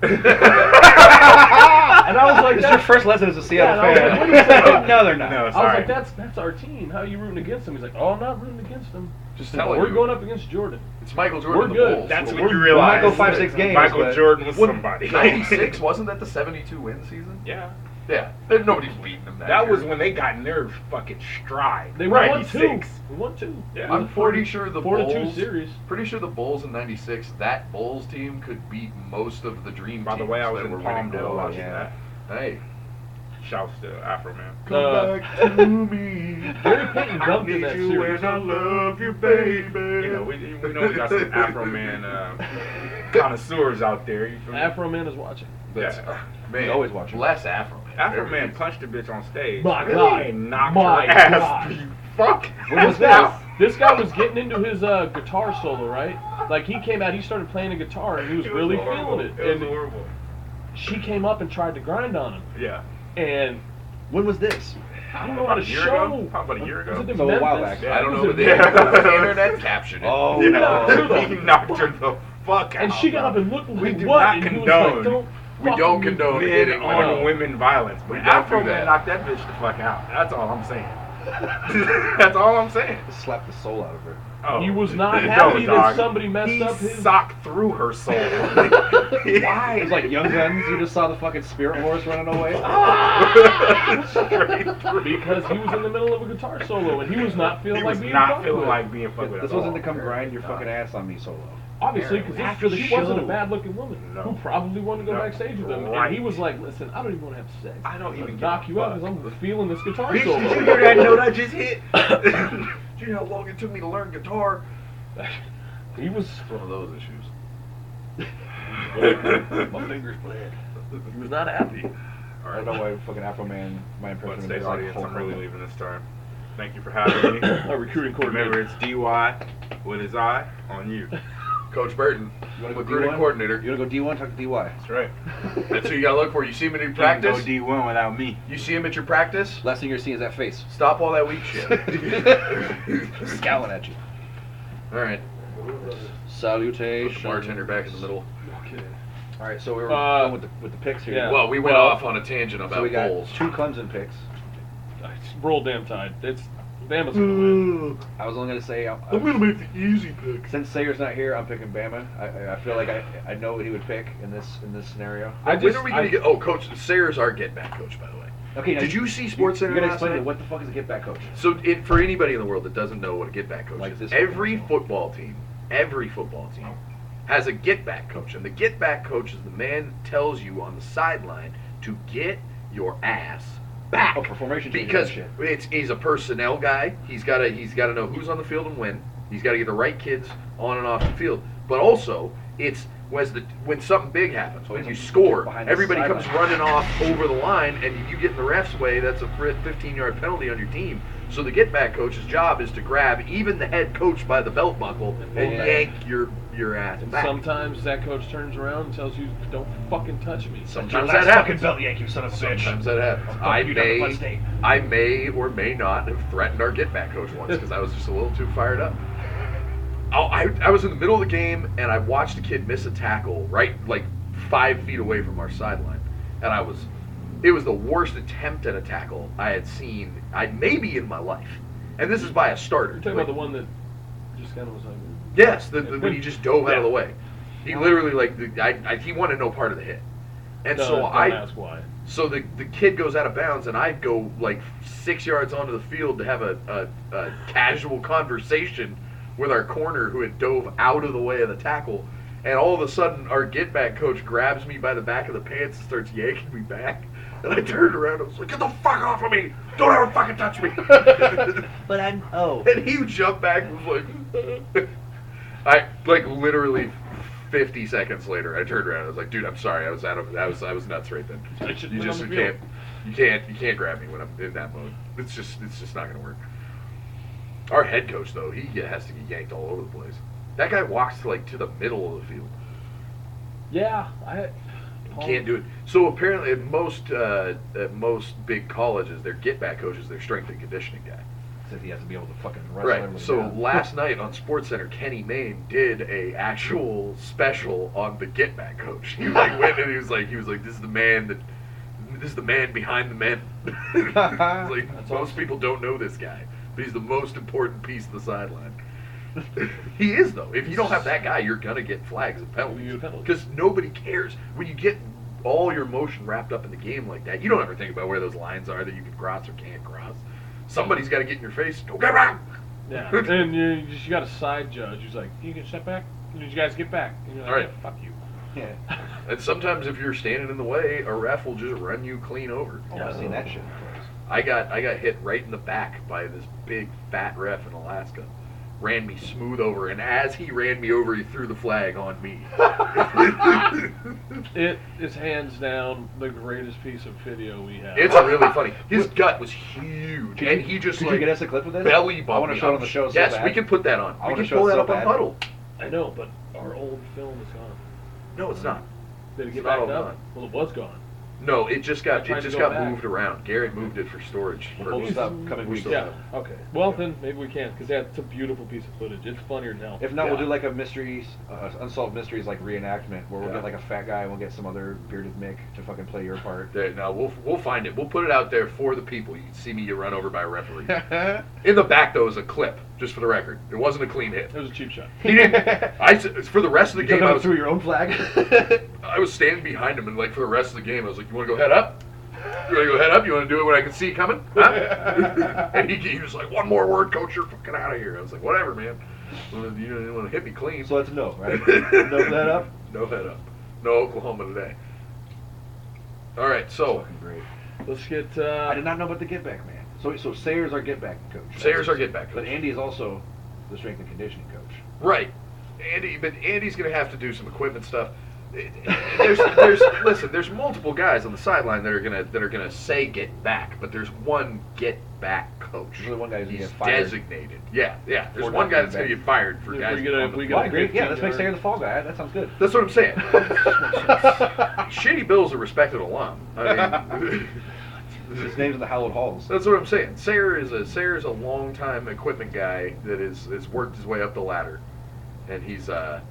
And I was like, This is your first lesson as a Seattle Yeah, and I was fan. like, what are you saying? No, they're not. No, I was sorry. like, that's our team. How are you rooting against them? He's like, oh, I'm not rooting against them. Just He's like, telling we're you. going up against Jordan. It's Michael Jordan. We're the good. Bulls. That's Well, when you we're- realize we might go 5-6 games, Michael but- Jordan was When- somebody. 96 wasn't that the 72 win season? Yeah. Yeah. And nobody's beating them that That year. was when they got in their fucking stride. They won 96. 2. We won 2. Yeah. I'm pretty sure the 4-2 Bulls. series. Pretty sure the Bulls in '96. That Bulls team could beat most of the Dream By the teams way, I was that in were winning Palmdale gold. watching yeah. that. Hey, Shouts to Afro Man. Uh, back to me. Gary Payton dunked in that series. I love you, baby. You know, we know we got some Afro Man connoisseurs out there. You feel me? Afro Man is watching. That's, Yeah. man, He's always watching. Less Afro Man. Afro Man punched a bitch on stage. My really God. ain't knocked My her ass. God. You fuck. When was This guy- this? This guy was getting into his guitar solo, right? Like he came out, he started playing a guitar, and he was really horrible. feeling it. It was And horrible. she came up and tried to grind on him, Yeah. and When was this? I don't know how to About a year show. ago? How about a year ago? Was it in So a while Memphis? back. I don't know, Was but it the Yeah. internet captured it. Oh, You no. know, he knocked her the fuck out. And she got bro. up and looked We like do what? not And he was condone. like, don't We fuck don't me. condone Men hitting on women. women violence. But We don't Afro do Man that. knocked that bitch the fuck out. That's all I'm saying. That's all I'm saying. Just slapped the soul out of her. Oh, He was not no, happy that dog. somebody messed he up his- socked through her soul. Why? It was like Young Guns. You just saw the fucking spirit horse running away. Straight through. Because he was in the middle of a guitar solo, and he was not feeling He like was being not fucked feeling with. like being fucked with. This at wasn't all. to come grind your fucking ass on me solo. Obviously, because After the she wasn't a show. bad-looking woman No. who probably wanted to go No. back-stage with him, Right. and he was like, "Listen, I don't even want to have sex. I don't I'm even gonna give knock a you out fuck. because I'm feeling this guitar Bitch, solo." did you hear that note I just hit? Do you know how long it took me to learn guitar? He was. It's one of those issues. My fingers bled. He was not happy. I don't know why fucking Afro Man, my But impression of state him is like audience, Hulk I'm really Hogan. leaving this time. Thank you for having me. Our recruiting Remember, coordinator. it's DY with his eye on you. Coach Burton, You wanna go recruiting D1? coordinator. You wanna go D1? Talk to DY. That's right. That's who you gotta look for. You see him in your You can go practice. D1 without me. You see him at your practice. Last thing you're seeing is that face. Stop all that weak shit. Scowling at you. All right. Put the Salutation. bartender back in the middle. All right, so we were Uh, going with the picks here. yeah. Well, we went Well, off on a tangent So about we got bowls. 2 Clemson picks. Roll damn tide. It's Bama's gonna win. I was only gonna say I'm gonna make the easy pick. since Sayer's not here, I'm picking Bama. I feel like I know what he would pick in this scenario. When are we gonna get? Oh, Coach Sayers, our get back coach, by the way. Okay, now Did you see Sports Center You gotta last explain night? to me, what the fuck is a get back coach? So, for anybody in the world that doesn't know what a get back coach Like is, this every football football team has a get back coach, and the get back coach is the man that tells you on the sideline to get your ass back. Oh, for formation changes because and shit. he's a personnel guy. He's got to know who's on the field and when. He's got to get the right kids on and off the field. But also, it's when something big happens, when When you you score, get behind the everybody comes sideline. running off over the line, and you get in the ref's way. That's a 15-yard penalty on your team. So the get back coach's job is to grab even the head coach by the belt buckle and Yeah. yank your ass And back. sometimes that coach turns around and tells you, "Don't fucking touch me." Sometimes that happens. belt yank, you son of a bitch. Sometimes that happens. I may or may not have threatened our get back coach once because I was just a little too fired up. I was in the middle of the game and I watched a kid miss a tackle right like 5 feet away from our sideline, and it was the worst attempt at a tackle I had seen maybe in my life, and this is by a starter. You're talking Like, about the one that just kind of was like, yes, when he just dove out of the Yeah. way. He literally he wanted no part of the hit, and so don't I. ask why. So the kid goes out of bounds, and I go like 6 yards onto the field to have a casual conversation with our corner who had dove out of the way of the tackle. And all of a sudden, our get-back coach grabs me by the back of the pants and starts yanking me back. And I turned around and I was like, "Get the fuck off of me! Don't ever fucking touch me!" But And he jumped back and was like, I like literally 50 seconds later, I turned around and I was like, "Dude, I'm sorry. I was nuts right then. I should've You been just on the you can't grab me when I'm in that mode. It's just not gonna work." Our head coach though, he has to get yanked all over the place. That guy walks to the middle of the field. Yeah, You can't do it. So apparently, at most big colleges, their get back coaches, their strength and conditioning guy. Said he has to be able to fucking wrestle Right. everybody So down. last night on SportsCenter, Kenny Mayne did a actual special on the get back coach. He went and he was like, "This is the man behind the men." He's like, That's most awesome. people don't know this guy, but he's the most important piece of the sideline. He is though. If you don't have that guy, you're gonna get flags and You penalties get penalties. because nobody cares when you get all your emotion wrapped up in the game like that. You don't ever think about where those lines are that you can cross or can't cross. Somebody's got to get in your face. Don't get back. Yeah, and you got a side judge who's like, "You can step back. You guys get back." And you're like, All right. "Yeah, fuck you." Yeah. And sometimes if you're standing in the way, a ref will just run you clean over. Oh, I've seen that shit. I got hit right in the back by this big fat ref in Alaska. Ran me smooth over, and as he ran me over, he threw the flag on me. It is hands down the greatest piece of video we have. It's really funny. His gut was huge, and he just Could you get us a clip of this? belly I bumped want to me. show it on the show so Yes, bad. we can put that on. I We wanna can show pull it that so up on bad. Huddle. I know, but our old film is gone. No, it's not. Did it It's get not back all up? gone. Well, it was gone. No, it just got I tried to go got back. moved around. Garrett moved it for storage. We'll post purposes. it up coming We weeks. still Yeah. have it. Okay. Well, then maybe we can't because it's a beautiful piece of footage. It's funnier than hell. If not, we'll Yeah. do like a mysteries, unsolved mysteries like reenactment, where we'll Yeah. get like a fat guy and we'll get some other bearded Mick to fucking play your part. There, no, we'll find it. We'll put it out there for the people. You can see me get run over by a referee. In the back though is a clip, just for the record. It wasn't a clean hit. It was a cheap shot. He didn't. For the rest of the game, I through your own flag. was standing behind him, and like for the rest of the game, I was like, "You want to go head up? You want to go head up? You want to do it when I can see it coming?" Huh? And he was like, "One more word, coach, you're fucking out of here." I was like, "Whatever, man. You don't want to hit me clean." So that's no, right? No that up. No head up. No Oklahoma today. All right, so Fucking great. Let's get. I did not know about the get back man. So Sayer's our get back coach. Sayer's our get back But coach. Andy is also the strength and conditioning coach. Right, but Andy's gonna have to do some equipment stuff. There's multiple guys on the sideline that are gonna say get back, but there's one get back coach. There's only one guy who's gonna He's get fired. designated. Yeah. There's For one not guy that's getting gonna back. get fired for If guys. we get a- on the we field. get a Great. Yeah, let's make 15-yard. Sayer the fall guy. That sounds good. That's what I'm saying. Shitty Bill's a respected alum. I mean, His name's in the hallowed halls. that's what I'm saying. Sayer's a long-time equipment guy that has worked his way up the ladder, and he's I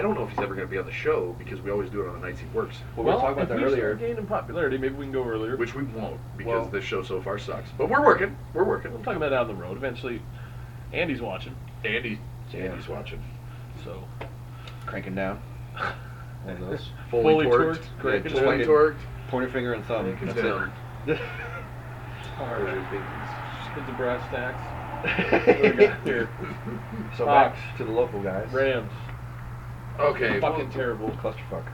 don't know if he's ever going to be on the show because we always do it on the nights he works, Well, we were talking about if that we earlier. start gaining popularity, maybe we can go earlier. which we won't because Well- this show so far sucks. But we're working. We're I'm working. talking about down the road. Eventually, Andy's watching. Andy's Yeah. watching. So Cranking down. One of those. fully torqued. torqued, cranking just Fully like down. it. torqued. Pointer finger and thumb. Cranking That's down. it. All right. Just hit the brass tacks. What do we got here? So Fox. back to the local guys. Rams. Okay. Fucking well, terrible. Clusterfuck.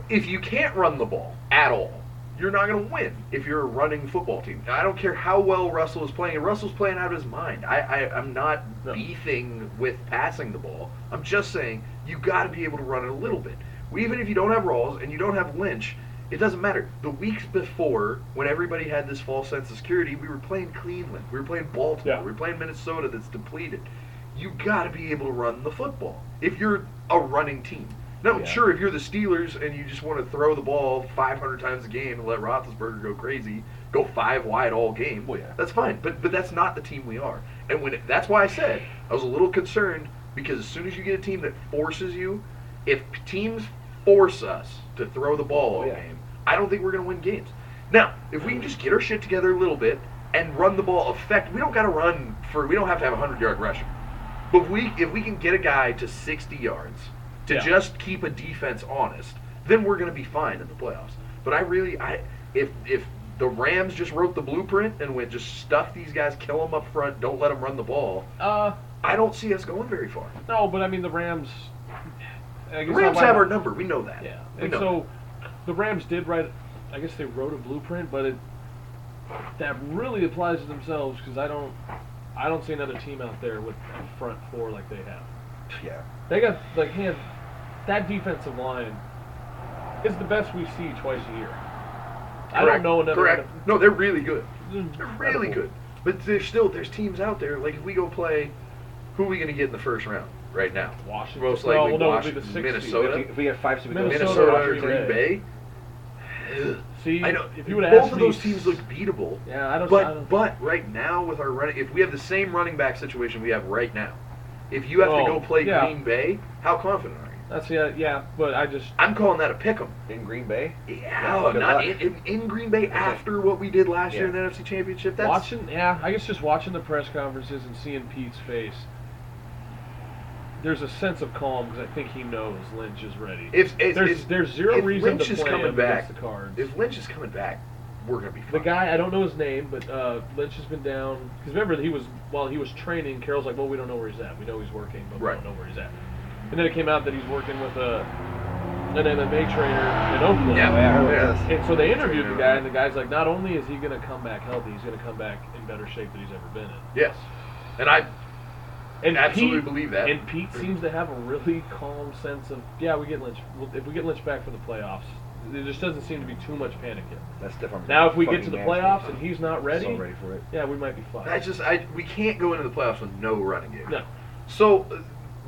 if you can't run the ball at all, you're not going to win if you're a running football team. I don't care how well Russell is playing. And Russell's playing out of his mind. I'm not No. beefing with passing the ball. I'm just saying You got to be able to run it a little bit. Even if you don't have Rawls and you don't have Lynch, it doesn't matter. The weeks before, when everybody had this false sense of security, we were playing Cleveland. We were playing Baltimore. Yeah. We were playing Minnesota that's depleted. You got to be able to run the football if you're a running team. Now, Yeah. sure, if you're the Steelers and you just want to throw the ball 500 times a game and let Roethlisberger go crazy, go 5 wide all game, Well, yeah. that's fine. But that's not the team we are. And that's why I said I was a little concerned, because as soon as you get a team that forces you, if teams force us to throw the ball all Yeah. game, I don't think we're going to win games. Now, if we can just get our shit together a little bit and run the ball we don't got to run we don't have to have a 100-yard rusher. But if we can get a guy to 60 yards to Yeah. just keep a defense honest, then we're going to be fine in the playoffs. But if the Rams just wrote the blueprint and went just stuff these guys, kill them up front, don't let them run the ball, I don't see us going very far. No, but I mean the Rams. I The guess Rams I- have our number. We know that. Yeah, We and know so the Rams did write. I guess they wrote a blueprint, but that really applies to themselves, because I don't see another team out there with a front four like they have. Yeah. They got that defensive line is the best we see twice a year. I don't Correct. know another. Correct. No, they're really good. They're Incredible. really good. But there's teams out there, like if we go play, who are we going to get in the first round right now? Washington. Most likely no, it'll be Washington, the 6th seed. Minnesota. If we get 5 seed, we go Minnesota Minnesota or or Green Green Bay. See, I know. if you would Both ask of me, those teams look beatable. Yeah, I don't. But right now with our running, if we have the same running back situation we have right now, if you have to go play yeah. Green Bay, how confident are you? That's yeah, but I just I'm calling that a pick'em. in Green Bay. Yeah, good not luck. in Green Bay after what we did last year Yeah. in the NFC Championship. That's watching. Yeah, I guess just watching the press conferences and seeing Pete's face. There's a sense of calm, because I think he knows Lynch is ready. There's zero if reason Lynch to is play coming him back, against the Cards. If Lynch is coming back, we're gonna be The fine. guy, I don't know his name, but Lynch has been down. Because remember, while he was training, Carroll's like, well, we don't know where he's at. We know he's working, but Right. we don't know where he's at. And then it came out that he's working with an MMA trainer in Oakland. Yeah, I heard yeah. this. And so they interviewed the guy, and the guy's like, not only is he going to come back healthy, he's going to come back in better shape than he's ever been in. Yes, and I And absolutely Pete, believe that. And Pete seems to have a really calm sense of, yeah, we get Lynch. If we get Lynch back for the playoffs, there just doesn't seem to be too much panic yet. That's different. Now, if we get to the playoffs and he's not ready, so ready for it. yeah, we might be fine. we can't go into the playoffs with no running game. No. So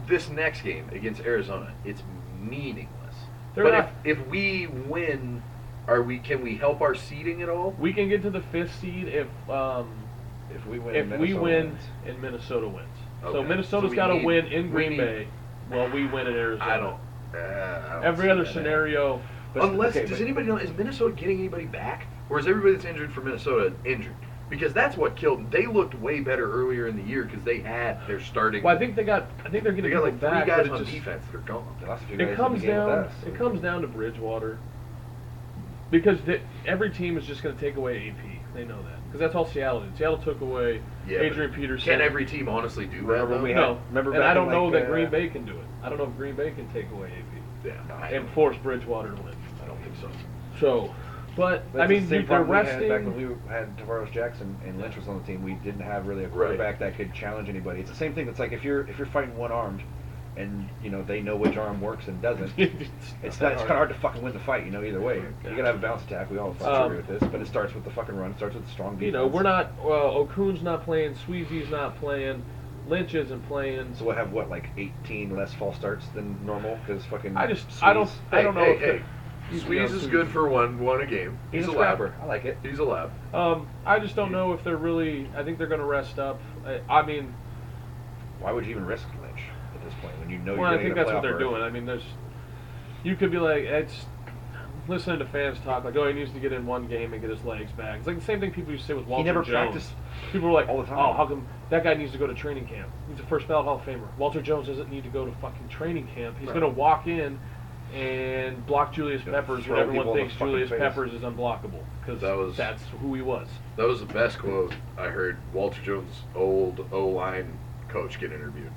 this next game against Arizona, it's meaningless. They're but not- if we win, can we help our seeding at all? We can get to the 5th seed if we win, if we Minnesota win wins. and Minnesota wins. So Okay. Minnesota's So we got to need- win in we Green need- Bay, while we win in Arizona. I don't Every see other that. scenario. But- Unless, okay, does but- anybody know, is Minnesota getting anybody back? Or is everybody that's injured for Minnesota injured? Because that's what killed them. They looked way better earlier in the year because they had their starting. Well, I think they're getting they got people like 3 back, guys but on it just defense that are gone. They lost a few it guys in comes the game with down. us. It comes down to Bridgewater. Because every team is just going to take away AP. They know that, because that's all Seattle did. Seattle took away Yeah, Adrian but Peterson. Can every team honestly do that? Remember though? we No, had- remember and back I in, don't know like, that Green Bay can do it. I don't know if Green Bay can take away AP Yeah. and force Bridgewater to win. I don't think so. So, but But I it's the mean, same they're problem we had resting. back when we had Tavares Jackson and Lynch was on the team. We didn't have really a quarterback that could challenge anybody. It's the same thing. It's like if you're fighting one armed, and they know which arm works and doesn't. It's kind of hard to fucking win the fight. Either way. You gotta have a balanced attack. We all agree with this, but it starts with the fucking run. It starts with the strong defense. We're not. Okun's not playing. Sweezy's not playing. Lynch isn't playing. So we'll have like 18 less false starts than normal because fucking. I don't know if Hey, he's Squeeze is good for one a game. He's a allowed. scrapper. I like it. He's allowed. I just don't know if they're really. I think they're going to rest up. I mean, Why would you even risk Lynch at this point when you know well, you're I think getting that's a what they're playoff doing. I mean, you could be like, it's listening to fans talk like, oh, he needs to get in one game and get his legs back. It's like the same thing people used to say with Walter never Jones. practiced People were like, all the time. oh, how come that guy needs to go to training camp? He's a first ballot Hall of Famer. Walter Jones doesn't need to go to fucking training camp. He's Right. going to walk in and block Julius Gonna Peppers throw when everyone people in thinks the fucking Julius face. Peppers is unblockable, because that's who he was. That was the best quote I heard. Walter Jones' old O-line coach get interviewed,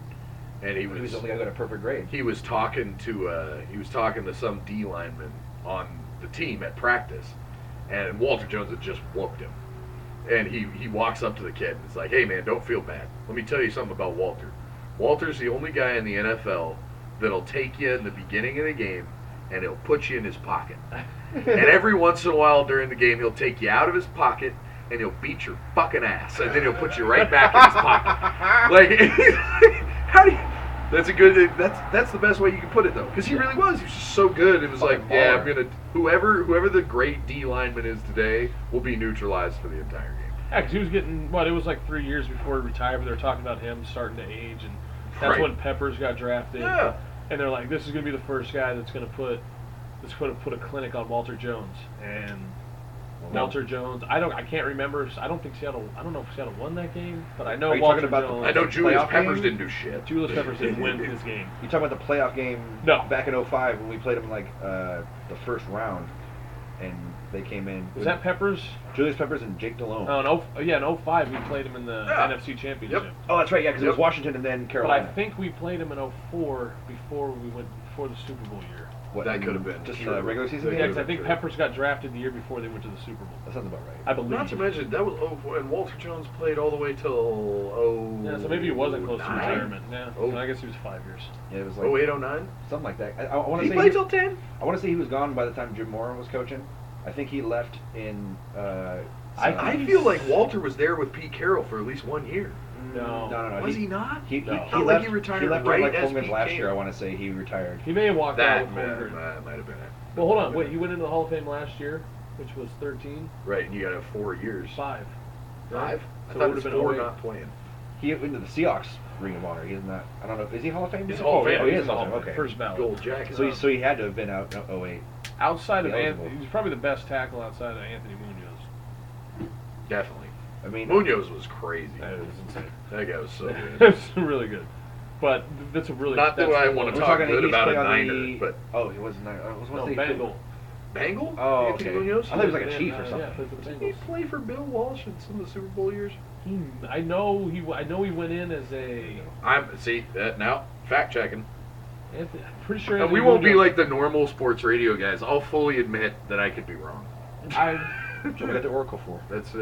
and he He was was the only guy who got a perfect grade. he was talking to some D lineman on the team at practice, and Walter Jones had just whooped him, and he walks up to the kid and it's like, hey man, don't feel bad. Let me tell you something about Walter. Walter's the only guy in the NFL that'll take you in the beginning of the game and he'll put you in his pocket. And every once in a while during the game, he'll take you out of his pocket and he'll beat your fucking ass, and then he'll put you right back in his pocket. Like, how do you? That's a good. That's the best way you can put it though, because he really was. He was just so good. It was like, yeah, I'm gonna whoever the great D lineman is today will be neutralized for the entire game. Yeah, because he was getting it was like 3 years before he retired, but they were talking about him starting to age, and that's when Peppers got drafted. Yeah. And they're like, this is gonna be the first guy that's gonna put a clinic on Walter Jones, and Walter Jones. I can't remember. I don't know if Seattle won that game, but I know Are you Walter talking about Jones. I know Julius playoff Peppers game? didn't do shit. Julius Peppers didn't win his game. You talking about the playoff game No. back in 05 when we played them like the first round, and they came in. Was that Peppers? Julius Peppers and Jake Delhomme? Oh, in 05 we played him in the NFC Championship. Yep. Oh, that's right. Yeah, because it was Washington and then But Carolina. I think we played him in 04 before the Super Bowl year. What, that could have been just true. the regular season. That Yeah, game? 'cause I think Peppers got drafted the year before they went to the Super Bowl. That sounds about right. I believe. Not to mention that was and Walter Jones played all the way till Yeah, so maybe he wasn't close to 09? retirement. Yeah, Oh. I guess he was 5 years. Yeah, it was like 08, 09? something like that. I want to He say played till 10? I want to say he was gone by the time Jim Moran was coaching. I think he left in. I feel like Walter was there with Pete Carroll for at least 1 year. No. No. Was he not? He No. left. Felt like he retired He left right like as Coleman's Pete last came. year. I want to say he retired. He may have walked out That with Holmgren. might have been it. Well, hold on. Wait, he went into the Hall of Fame last year, which was 13? Right, and you got to have 4 years. 5. 5? I So thought it it was would've been 4 08. not playing. He went into the Seahawks Ring of Honor. He is not. I don't know. Is he Hall of Fame? He's Hall of Fame. Oh, he He's is in the Hall of Fame. Okay. First ballot. Gold jacket. So he had to have been out in 08. Outside of Eligible. Anthony, he's probably the best tackle outside of Anthony Munoz. Definitely. I mean, Munoz was crazy. That is insane. That guy was so good. It's really good. But that's a really Not that that's I the want one. to we're talk talking good he's about a playing on Niner, the. but Oh, he wasn't. I was No, going to say Bengal. Bengal? Oh, Anthony okay. Munoz? I thought he was like a chief or Yeah, something. plays for the Didn't he Bengals. play for Bill Walsh in some of the Super Bowl years? I know he went in as a. Now fact checking. I'm pretty sure. And we Anthony won't be Munoz- like the normal sports radio guys. I'll fully admit that I could be wrong. I'm That's what we got the Oracle for. That's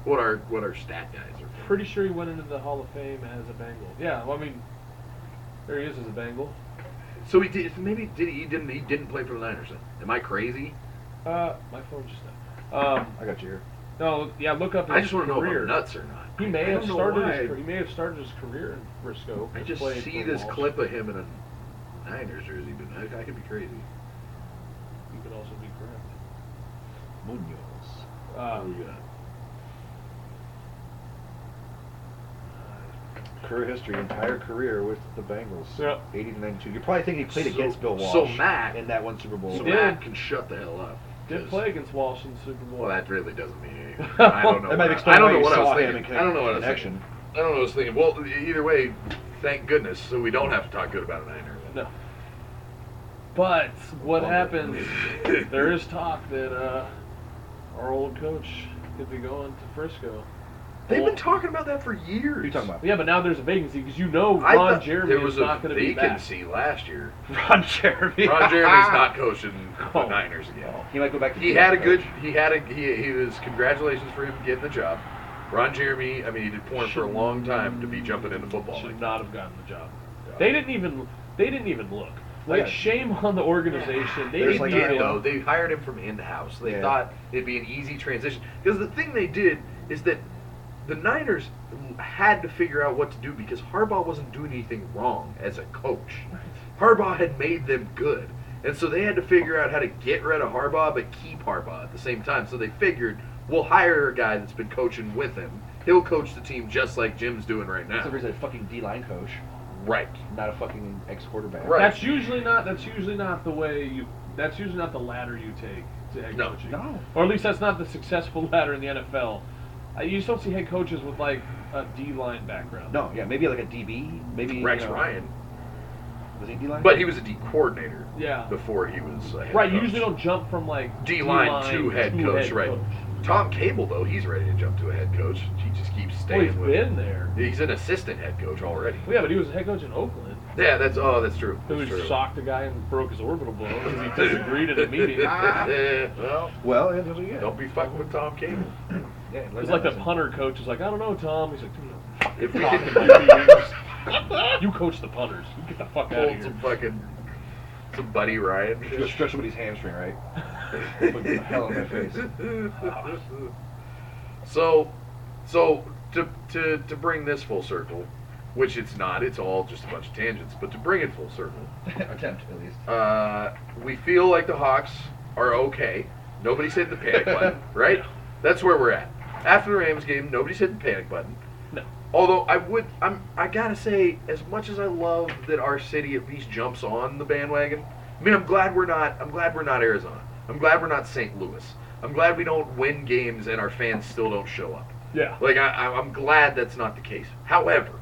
what our stat guys are for. pretty sure he went into the Hall of Fame as a Bengal. Yeah, well, I mean, there he is as a Bengal. So he did. Maybe he didn't play for the Niners. Then. Am I crazy? My phone just died. I got you here. No, yeah, look up his I just want to know if career. I'm nuts or not. He may I have don't know started. why. He may have started his career in Frisco. I just playing see for this Walsh. clip of him in a Niners jersey, but I could be crazy. You could also be correct. Munoz. Who we got? Career history, entire career with the Bengals. Yeah. 80 to 92. You're probably thinking he played So- against Bill so Walsh Matt- in that one Super Bowl. So did. Matt can shut the hell up. Did 'cause- play against Walsh in the Super Bowl. Well, that really doesn't mean anything. I don't know. That might what explain I don't why know you what I was saw him thinking. in I don't know what I was connection. thinking. I don't know what I was thinking. Well, either way, thank goodness, so we don't have to talk good about a Niner. No. But what Well, happens? There is talk that our old coach could be going to Frisco. They've been talking about that for years. Who are you talking about? Yeah, but now there's a vacancy because you know I Ron thought Jeremy there is was not a going to be back. vacancy last year. Ron Jeremy. Ron Jeremy's not coaching the Oh. Niners again. He might go back to He Seahawks had a good. coach. He was congratulations for him getting the job. Ron Jeremy, I mean, he did porn for a long time to be jumping into football. Should not have gotten the job. They didn't even look. Like Yeah. shame on the organization. They There's didn't like They even. did though. They hired him from in-house. They Yeah. thought it'd be an easy transition because the thing they did is that the Niners had to figure out what to do because Harbaugh wasn't doing anything wrong as a coach. Harbaugh had made them good, and so they had to figure out how to get rid of Harbaugh but keep Harbaugh at the same time. So they figured we'll hire a guy that's been coaching with him. He'll coach the team just like Jim's doing right now. Except he's a fucking D-line coach, Right. not a fucking ex-quarterback. Right. That's usually not the way you. That's usually not the ladder you take to head No. coaching. No. Or at least that's not the successful ladder in the NFL. You just don't see head coaches with like a D-line background. No, yeah, maybe like a DB, maybe Rex you know, Ryan, Was he D-line? but he was a D coordinator Yeah. before he was a head Right. You coach. usually don't jump from like D-line to head coach, right? Tom Cable, though, he's ready to jump to a head coach. He just keeps Well, staying he's with. been there. He's an assistant head coach already. Well, yeah, but he was a head coach in Oakland. Yeah, that's true. Who That's true. socked a guy and broke his orbital bone because he disagreed at a meeting. Well, Well, yeah, that's what you get. don't be fucking with Tom Cable. Yeah, It's like the punter coach is like, I don't know, Tom. He's like, If we talking could, about meetings. You coach the punters. You get the fuck out of Pulled here. some Buddy Ryan. You just stretch somebody's hamstring, right? Put the hell in my face. So to bring this full circle, which it's not, it's all just a bunch of tangents, but to bring it full circle, Attempt, at least. we feel like the Hawks are okay. Nobody's hit the panic button, right? That's where we're at. After the Rams game, nobody's hit the panic button. No. Although I gotta say, as much as I love that our city at least jumps on the bandwagon, I mean, I'm glad we're not Arizona. I'm glad we're not St. Louis. I'm glad we don't win games and our fans still don't show up. Yeah. Like, I'm glad that's not the case. However,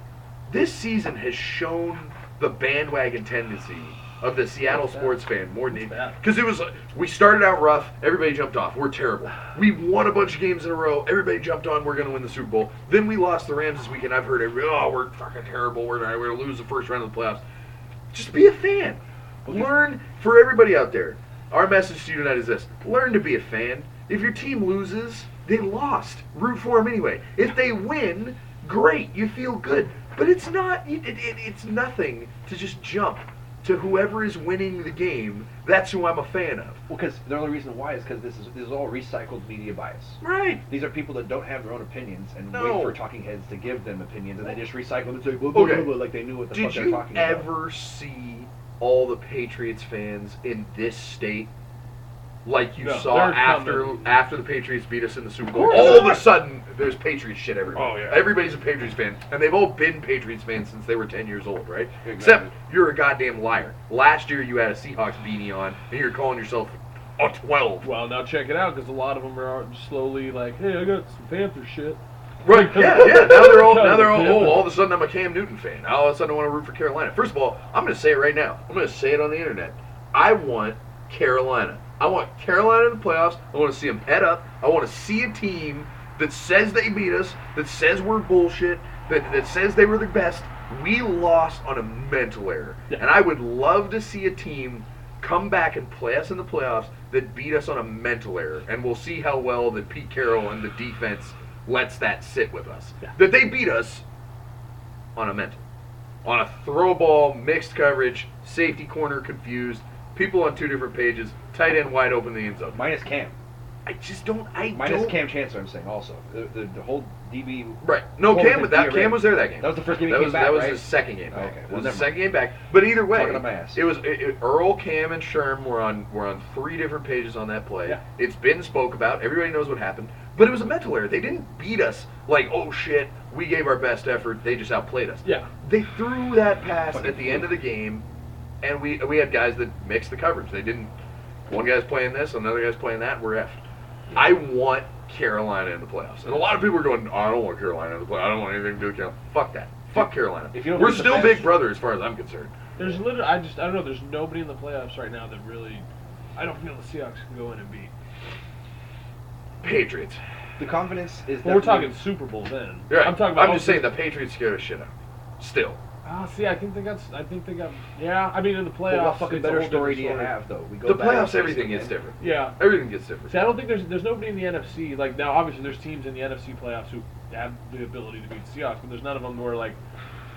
this season has shown the bandwagon tendency of the Seattle sports fan more than because it was we started out rough, everybody jumped off, we're terrible. We won a bunch of games in a row, everybody jumped on, we're going to win the Super Bowl. Then we lost the Rams this weekend. I've heard we're fucking terrible. We're going to lose the first round of the playoffs. Just be a fan. Learn, for everybody out there. Our message to you tonight is this: learn to be a fan. If your team loses, they lost. Root for them anyway. If they win, great. You feel good. But it's not. It's nothing to just jump to whoever is winning the game. That's who I'm a fan of. Well, because the only reason why is because this is all recycled media bias. Right. These are people that don't have their own opinions and No. wait for talking heads to give them opinions, and they just recycle them and say blah, blah, Okay. blah, blah, like they knew what the fuck Did they're you talking about. ever see all the Patriots fans in this state like you No, saw they're coming. after the Patriots beat us in the Super Bowl? course. All of a sudden, there's Patriots shit everywhere. Oh, yeah. Everybody's a Patriots fan, and they've all been Patriots fans since they were 10 years old, right? Exactly. Except you're a goddamn liar. Last year you had a Seahawks beanie on, and you're calling yourself a 12. Well, now check it out, because a lot of them are slowly like, hey, I got some Panther shit. Right, yeah. Now they're all, all of a sudden I'm a Cam Newton fan. Now all of a sudden I want to root for Carolina. First of all, I'm going to say it right now. I'm going to say it on the internet. I want Carolina. I want Carolina in the playoffs. I want to see them head up. I want to see a team that says they beat us, that says we're bullshit, that says they were the best. We lost on a mental error. Yeah. And I would love to see a team come back and play us in the playoffs that beat us on a mental error. And we'll see how well that Pete Carroll and the defense lets that sit with us. Yeah. That they beat us on a mental. On a throw ball, mixed coverage, safety corner confused, people on two different pages, tight end wide open in the end zone. Minus Cam. I just don't. Minus Cam Chancellor, I'm saying also. The whole DB. Right. No, What Cam, was but it? that Cam was there that game. That was the first game he That came was back, that was right? his second game back. Okay, It well, was his never second game back. But either way, Talking about my ass. it was Earl, Cam, and Sherm were on three different pages on that play. Yeah. It's been spoke about. Everybody knows what happened. But it was a mental error. They didn't beat us like, oh shit, we gave our best effort. They just outplayed us. Yeah. They threw that pass Fucking at the end of the game, and we had guys that mixed the coverage. They didn't. One guy's playing this, another guy's playing that. We're effed. I want Carolina in the playoffs, and a lot of people are going, I don't want Carolina in the playoffs. I don't want anything to do with Carolina. Fuck that. Fuck Carolina. If you don't We're beat the still best- Big Brother as far as I'm concerned. There's literally, I don't know, there's nobody in the playoffs right now that really, I don't feel the Seahawks can go in and beat. Patriots. The confidence is. Well, we're definitely- talking Super Bowl then. Right. I'm talking about. I'm just saying the Patriots scared the shit out. Still. See, I think they got. Yeah, I mean in the playoffs. Well, what fucking it's a better whole story do different you story. have though? We go The back and playoffs, face everything them, gets man. different. Yeah. Everything gets different. See, I don't think there's nobody in the NFC. Like now, obviously there's teams in the NFC playoffs who have the ability to beat the Seahawks, but there's none of them where like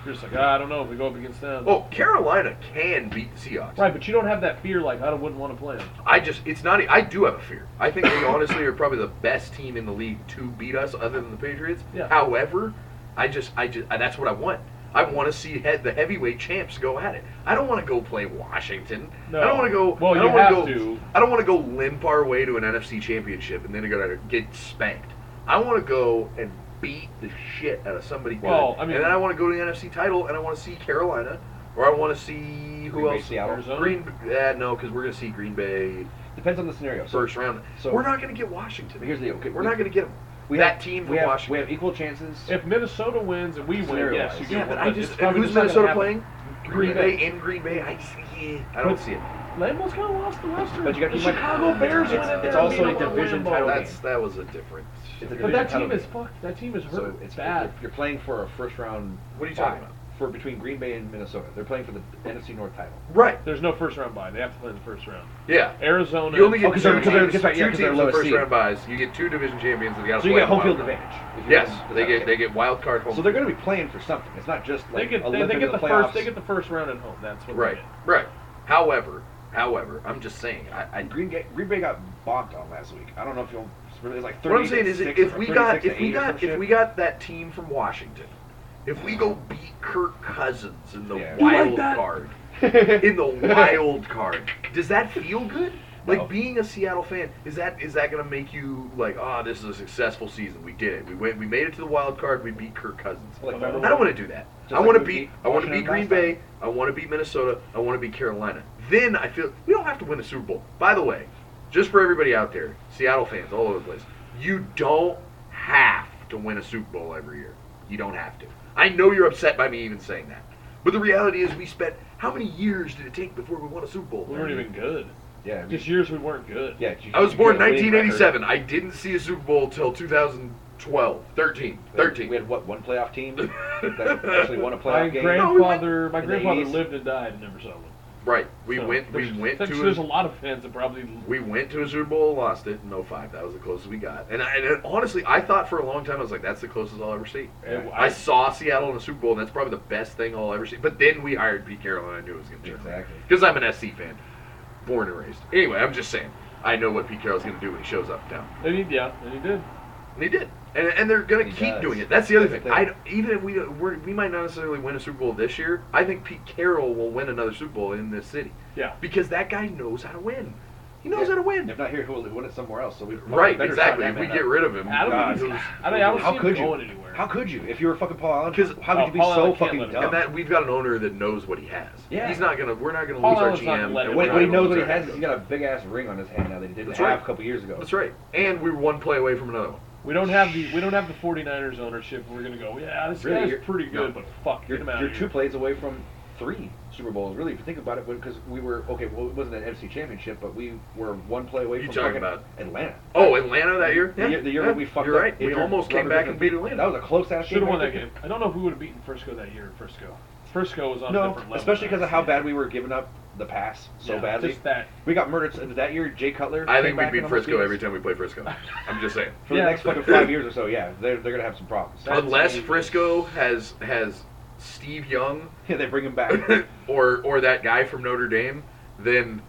you're just like I don't know if we go up against them. Oh, Carolina can beat the Seahawks. Right, but you don't have that fear like I wouldn't want to play them. It's not. I do have a fear. I think they honestly are probably the best team in the league to beat us, other than the Patriots. Yeah. However, I that's what I want. I want to see the heavyweight champs go at it. I don't want to go play Washington. No. I don't want to go. Well, I don't you wanna have go, to. I don't want to go limp our way to an NFC championship and then go get spanked. I want to go and beat the shit out of somebody good. Well, I mean- and then I want to go to the NFC title and I want to see Carolina, or I want to see who Green Bay, else? Seattle. Arizona? No, because we're gonna see Green Bay Depends on the scenario. So first round. so- we're not going to get Washington. But here's the deal. Okay, we're not going to get them. we that have, team we from have, Washington. We have equal chances. If Minnesota wins and we win, Scenario-wise. yes, you Yeah, get but one. I It's just. probably Who's not gonna Minnesota happen. playing? Green Bay. In Green Bay. I don't see it. Lambeau's kind of lost the luster. But you got to the keep in mind- Chicago Bears. It's- went in it's there and also beat a them on division Lambeau. title game. That was a different. It's a But that division team title is fucked. That team is hurt So it's bad. You're playing for a first round. What are you talking bye. about? for between Green Bay and Minnesota. They're playing for the NFC North title. Right. There's no first round bye. They have to play in the first round. Yeah. Arizona. You only get because two they're- teams, because they're- yeah, two because they're teams in lowest first seed. round buys. You get 2 division champions and you got to So you play get home wild field card. advantage. if you Yes, win. they get wild card home. So they're going to be playing for something. It's not just They like get a they limp get into the playoffs. first they get the first round at home. That's what Right. they get. Right. However, I'm just saying. Green Bay got bonked on last week. I don't know if you'll. It was like 30 What I'm saying is, if we got that team from Washington, if we go beat Kirk Cousins in the Yeah. You like wild that? card, in the wild card, does that feel good? Like No. being a Seattle fan, is that going to make you like, oh, this is a successful season? We did it. We made it to the wild card. We beat Kirk Cousins. Like, I I don't want to do that. Just I like want to we beat. beat I want to beat Washington Green last Bay. time. I want to beat Minnesota. I want to beat Carolina. Then I feel we don't have to win a Super Bowl. By the way, just for everybody out there, Seattle fans all over the place, you don't have to win a Super Bowl every year. You don't have to. I know you're upset by me even saying that, but the reality is we spent how many years did it take before we won a Super Bowl? We weren't even good. Yeah, Just years we weren't good. yeah. I was born in you got a winning 1987. I didn't see a Super Bowl till 2012, 13. We had what, one playoff team that actually won a My playoff game? grandfather, in the grandfather 80s. lived and died and never saw one. Right. We So, went there's a lot of fans that probably. We went to a Super Bowl and lost it in 05. That was the closest we got. And honestly, I thought for a long time, I was like, that's the closest I'll ever see. I saw Seattle in a Super Bowl, and that's probably the best thing I'll ever see. But then we hired Pete Carroll, and I knew it was going to change. Exactly. Because I'm an SC fan, born and raised. Anyway, I'm just saying, I know what Pete Carroll's going to do when he shows up in town. And he did. And he did. And they're going to He keep does. doing it. That's the other thing. That's Even if we might not necessarily win a Super Bowl this year, I think Pete Carroll will win another Super Bowl in this city. Yeah. Because that guy knows how to win. He knows how to win. If not here, he'll win it somewhere else. So we Right, better exactly. sign If that we man get up. rid of him, I don't God. think I don't How see could him you? going anywhere. How could you? If you were fucking Paul Allen, 'Cause- how could you be Paul so Allen can't fucking let him dumb? and that we've got an owner that knows what he has. Yeah. He's not gonna. We're not gonna Paul lose our Allen's not GM. gonna let and him we're What not he gonna knows lose what he our has, head he's got a big ass ring on his hand now that he didn't That's have right. a couple years ago. That's right. And we were one play away from another one. We don't have the 49ers ownership. We're gonna go. Yeah, this Really, guy's you're- pretty good, no. but fuck, get him out You're of 2 here. plays away from 3 Super Bowls. Really, if you think about it, because we were okay. Well, it wasn't an NFC Championship, but we were 1 play away You from talking fucking about- Atlanta. Oh, Atlanta that year? The year that we fucked You're up. right. We Adrian almost came Robert back Griffin. and beat Atlanta. That was a close ass game. Should have won I that think. game. I don't know if we would have beaten Frisco that year in Frisco. Frisco was on a No, different level. especially because than of how us. bad we were giving up the pass so Yeah, badly. Just that. We got murdered. So that year, Jay Cutler. I came think we back beat and almost Frisco beat us. every time we play Frisco. I'm just saying. For Yeah. the next fucking 5 years or so, yeah, they're gonna have some problems. That's Unless dangerous. Frisco has Steve Young Yeah, they bring him back. or that guy from Notre Dame, then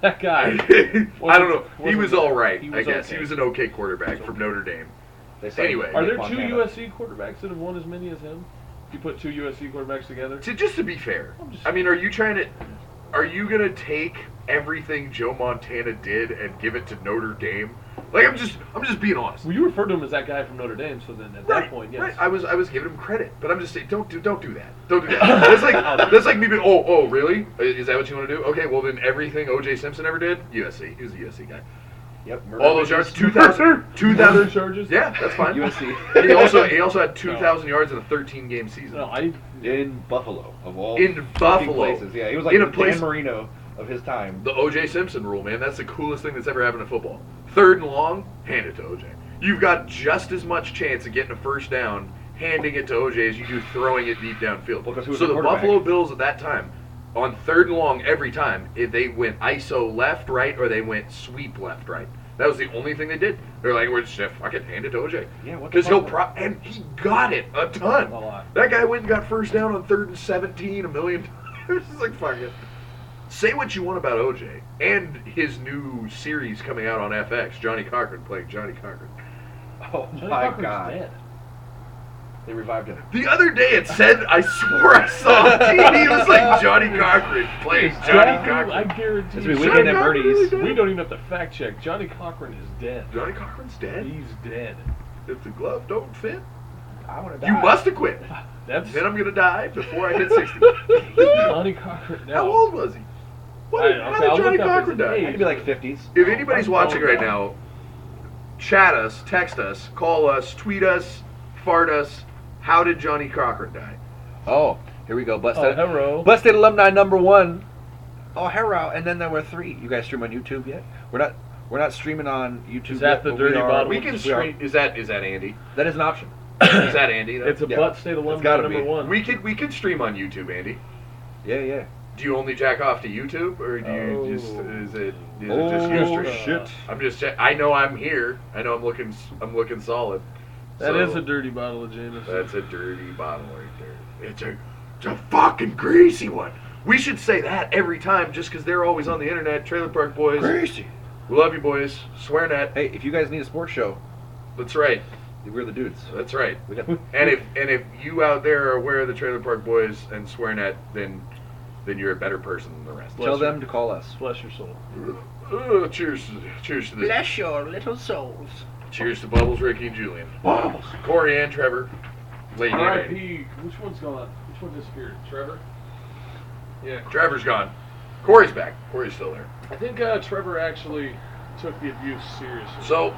That guy. I don't know. He wasn't was bad. all right, He I was guess. okay. He was an okay quarterback from Notre Dame. They signed Anyway. Are there Nick 2 Montana. USC quarterbacks that have won as many as him? If you put 2 USC quarterbacks together. Just to be fair, I'm just- I mean, are you gonna take everything Joe Montana did and give it to Notre Dame? Like, I'm just being honest. Well, you referred to him as that guy from Notre Dame, so then at that point, yes. Right. I was giving him credit, but I'm just saying, don't do that. Don't do that. That's like me being, oh, really? Is that what you want to do? Okay, well then everything O.J. Simpson ever did, USC. He was a USC guy. Yep. All those yards, Murder 2,000 charges? Yeah, that's fine. USC. He also had 2,000 yards in a 13-game season. No, I. In Buffalo, of all In fucking Buffalo. places. Yeah, he was like In a the place- Dan Marino of his time. The O.J. Simpson rule, man, that's the coolest thing that's ever happened in football. 3rd and long, hand it to O.J. You've got just as much chance of getting a first down handing it to O.J. as you do throwing it deep downfield. Well, 'cause who was So the the quarterback? Buffalo Bills at that time, on 3rd and long every time, if they went ISO left, right, or they went sweep left, right. That was the only thing they did. They're like, we're just fucking hand it to O.J. Yeah, what the Because fuck? and he got it a ton. A lot. That guy went and got first down on 3rd and 17 a million times. It's like, fuck it. Say what you want about OJ and his new series coming out on FX, Johnny Cochran playing Johnny Cochran. Oh Johnny my Cochran's god. dead. They revived him. The other day it said, I swore I saw on TV, it was like Johnny Cochran playing Johnny I Cochran. guarantee It's you. been Johnny Weekend at Cochran Bernie's. really dead? We don't even have to fact check. Johnny Cochran is dead. Johnny Cochran's dead? He's dead. If the glove don't fit, I want to you die. must have quit. That's Then I'm going to die before I hit 60. Johnny Cochran. No. How old was he? How did I'll Johnny look up Cochran his die? age. Had to be like 50s. If anybody's Oh, watching right God. now, chat us, text us, call us, tweet us, fart us. How did Johnny Cochran die? Oh, here we go. Oh, hello. Blessed State alumni #1. Oh, hello. And then there were 3. You guys stream on YouTube yet? We're not streaming on YouTube Is that yet, the but Dirty we are, Bottom? We can we are- stream. Is that Andy? That is an option. Is that Andy? Though? It's a Yeah. Butt State It's alumni gotta number be. one. We could stream on YouTube, Andy. Yeah. Do you only jack off to YouTube, or do you just is it just you stream? shit. I'm just I know I'm here. I know I'm looking solid. That So, is a dirty bottle of Jameson. That's a dirty bottle right there. It's a fucking greasy one. We should say that every time, just because they're always on the internet. Trailer Park Boys. Crazy. We love you, boys. SwearNet. Hey, if you guys need a sports show, That's right. we're the dudes. That's right. We got. And if you out there are aware of the Trailer Park Boys and SwearNet, then you're a better person than the rest. Tell them to call us. Bless your soul. Cheers to this. your little souls. Cheers to Bubbles, Ricky, and Julian. Bubbles. Corey and Trevor. Lady and Andy. R.I.P. Which one's gone? Which one disappeared? Trevor? Yeah. Trevor's gone. Corey's back. Corey's still there. I think Trevor actually took the abuse seriously. So,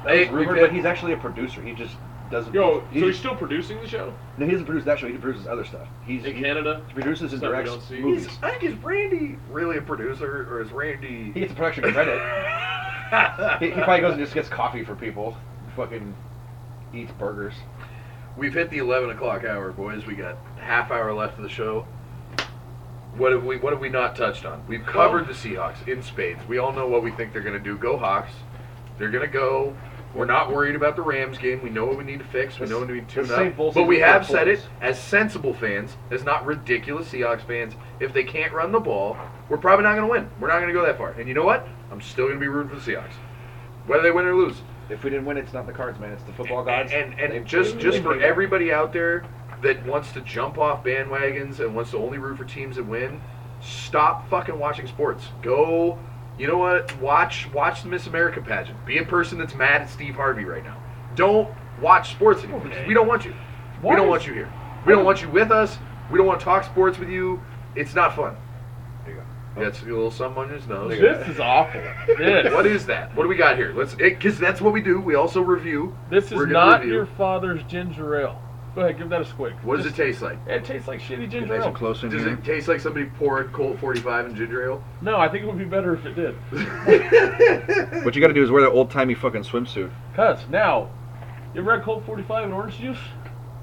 That was hey, rumored, but he's actually a producer. He just doesn't. Yo, so he, he's still producing the show? no, he doesn't produce that show. He produces other stuff. He Canada? produces and Stuff we directs don't see. movies. I think is Randy really a producer, or is Randy? He gets a production credit. he probably goes and just gets coffee for people. Fucking eats burgers. We've hit the 11 o'clock hour, boys. We got half hour left of the show. What have we not touched on? We've covered the Seahawks in spades. We all know what we think they're going to do. Go Hawks. They're going to go. We're not worried about the Rams game. We know what we need to fix. We know what we need to Let's tune save up. both But we seasons for have said it polls. as sensible fans, as not ridiculous Seahawks fans. If they can't run the ball, we're probably not going to win. We're not going to go that far. And you know what? I'm still going to be rooting for the Seahawks, whether they win or lose. If we didn't win, it's not the Cards, man. It's the football gods. And They- just they for pay everybody out there that wants to jump off bandwagons and wants to only root for teams that win, stop fucking watching sports. Go, you know what? Watch the Miss America pageant. Be a person that's mad at Steve Harvey right now. Don't watch sports anymore. because We don't want you. We don't want you here. We don't want you with us. We don't want to talk sports with you. It's not fun. There you go. That's a little something on his nose. This is awful. This. What is that? What do we got here? Because that's what we do. We also review. This is We're gonna not review. your father's ginger ale. Go ahead, give that a squig. What does it taste like? It tastes like shitty ginger Nice ale. and close in Does here. it taste like somebody poured Colt 45 in ginger ale? No, I think it would be better if it did. What you got to do is wear that old timey fucking swimsuit. Cuz, now, you ever had Colt 45 and orange juice?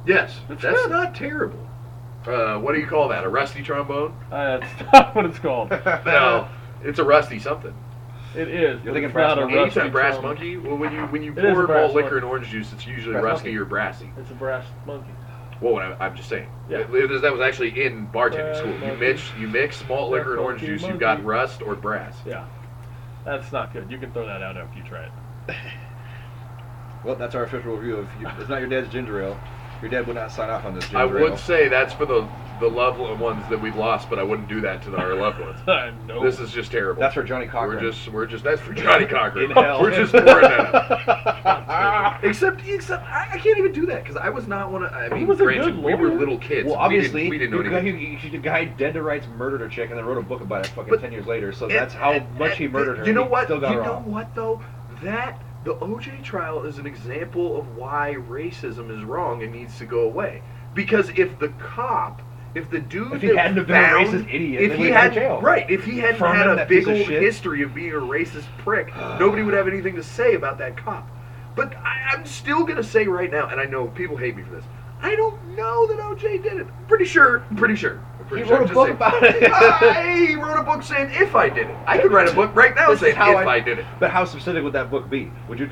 Yes, That's that's good. not terrible. What do you call that? A rusty trombone? That's not what it's called. No, it's a rusty something. It is. You're but thinking it's brass not a monkey? Ain't rusty that brass trombone. monkey? Well, when you It is a pour brass malt liquor monkey. and orange juice, it's usually Brass rusty monkey. or brassy. It's a brass monkey. Well, I'm just saying. Yeah. That was actually in bartending Brass school. monkey. You mix malt liquor and orange Monkey, juice, you've got monkey. rust or brass. Yeah. That's not good. You can throw that out after you try it. Well, that's our official review of. It's not your dad's ginger ale. Your dad would not sign off on this ginger I ale. would say that's for the loved ones that we've lost, but I wouldn't do that to our loved ones. I know. This is just terrible. That's for Johnny Cochran. We're just that's for Johnny Cochran. In hell. We're just pouring that up. Except I can't even do that because I was not one of. I mean, was a granted, good we were lawyer. little kids. Well, obviously, we didn't know anything. the guy dead to rights murdered a chick and then wrote a book about it fucking But- 10 years later. So that's how much he murdered her. You know and he what? Still got You her know off. what though? That the OJ trial is an example of why racism is wrong and needs to go away. Because if the dude If he that hadn't have been a found- racist idiot, if then he we'd have hadn't jail. right, if he hadn't From had him, a that big piece of old shit. history of being a racist prick, nobody would have anything to say about that cop. But I'm still gonna say right now, and I know people hate me for this. I don't know that OJ did it. I'm pretty sure. He wrote a Just book saying. about it. I wrote a book saying if I did it. I could write a book right now This is saying how if I did it. But how specific would that book be? Would you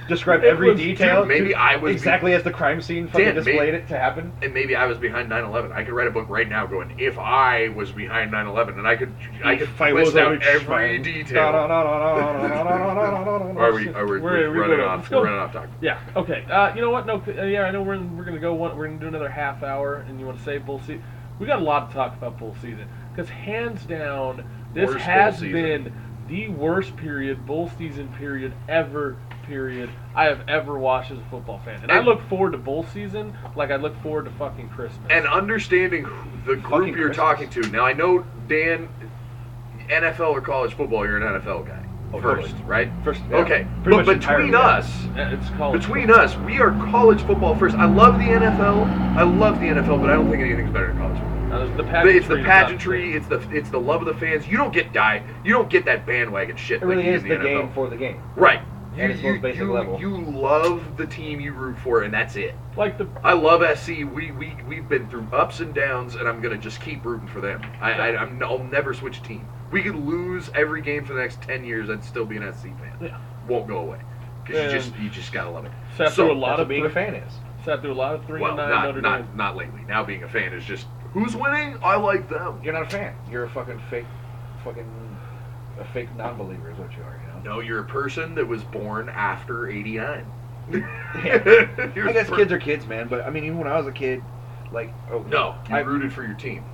describe It every was- detail? dude, maybe to- I was exactly as the crime scene fucking Dan, displayed it to happen. And maybe I was behind 9/11. I could write a book right now going if I was behind 9/11, and I could If I list was a out rich every man. detail. Or are we We're running gonna- off? let's We're go. running off topic. Yeah. Okay. You know what? No. Yeah, I know we're gonna go. We're gonna do another half hour, and you want to save bull season? We got a lot to talk about bull season because hands down, this Worst has bull season. been the worst bull season period ever. Period. I have ever watched as a football fan, and I And- look forward to bull season like I look forward to fucking Christmas. And understanding the group Fucking you're Christmas. talking to. Now I know Dan, NFL or college football, you're an NFL guy Oh, first, totally. right? First, yeah. Okay, Pretty but much entirely, between yeah. us. It's college. Between us, we are college football first. I love the NFL. But I don't think anything's better than college football. It's the pageantry. It's the love of the fans. You don't get that bandwagon shit. It really like you is do in the game NFL. for the game. Right. at its most basic level. You love the team you root for, and that's it. Like the I love SC. We've been through ups and downs, and I'm gonna just keep rooting for them. I'll never switch team. We could lose every game for the next 10 years, I'd still be an SC fan. Yeah. Won't go away because And you just gotta love it. sat through a That's lot what of being a fan is. Sat through a lot of 3 Well, and 9 Notre Dame. not lately. Now being a fan is just who's winning. I like them. You're not a fan. You're a fucking fake non-believer is what you are. You know. No, you're a person that was born after '89. I guess kids are kids, man. But I mean, even when I was a kid, like No, you I rooted for your team.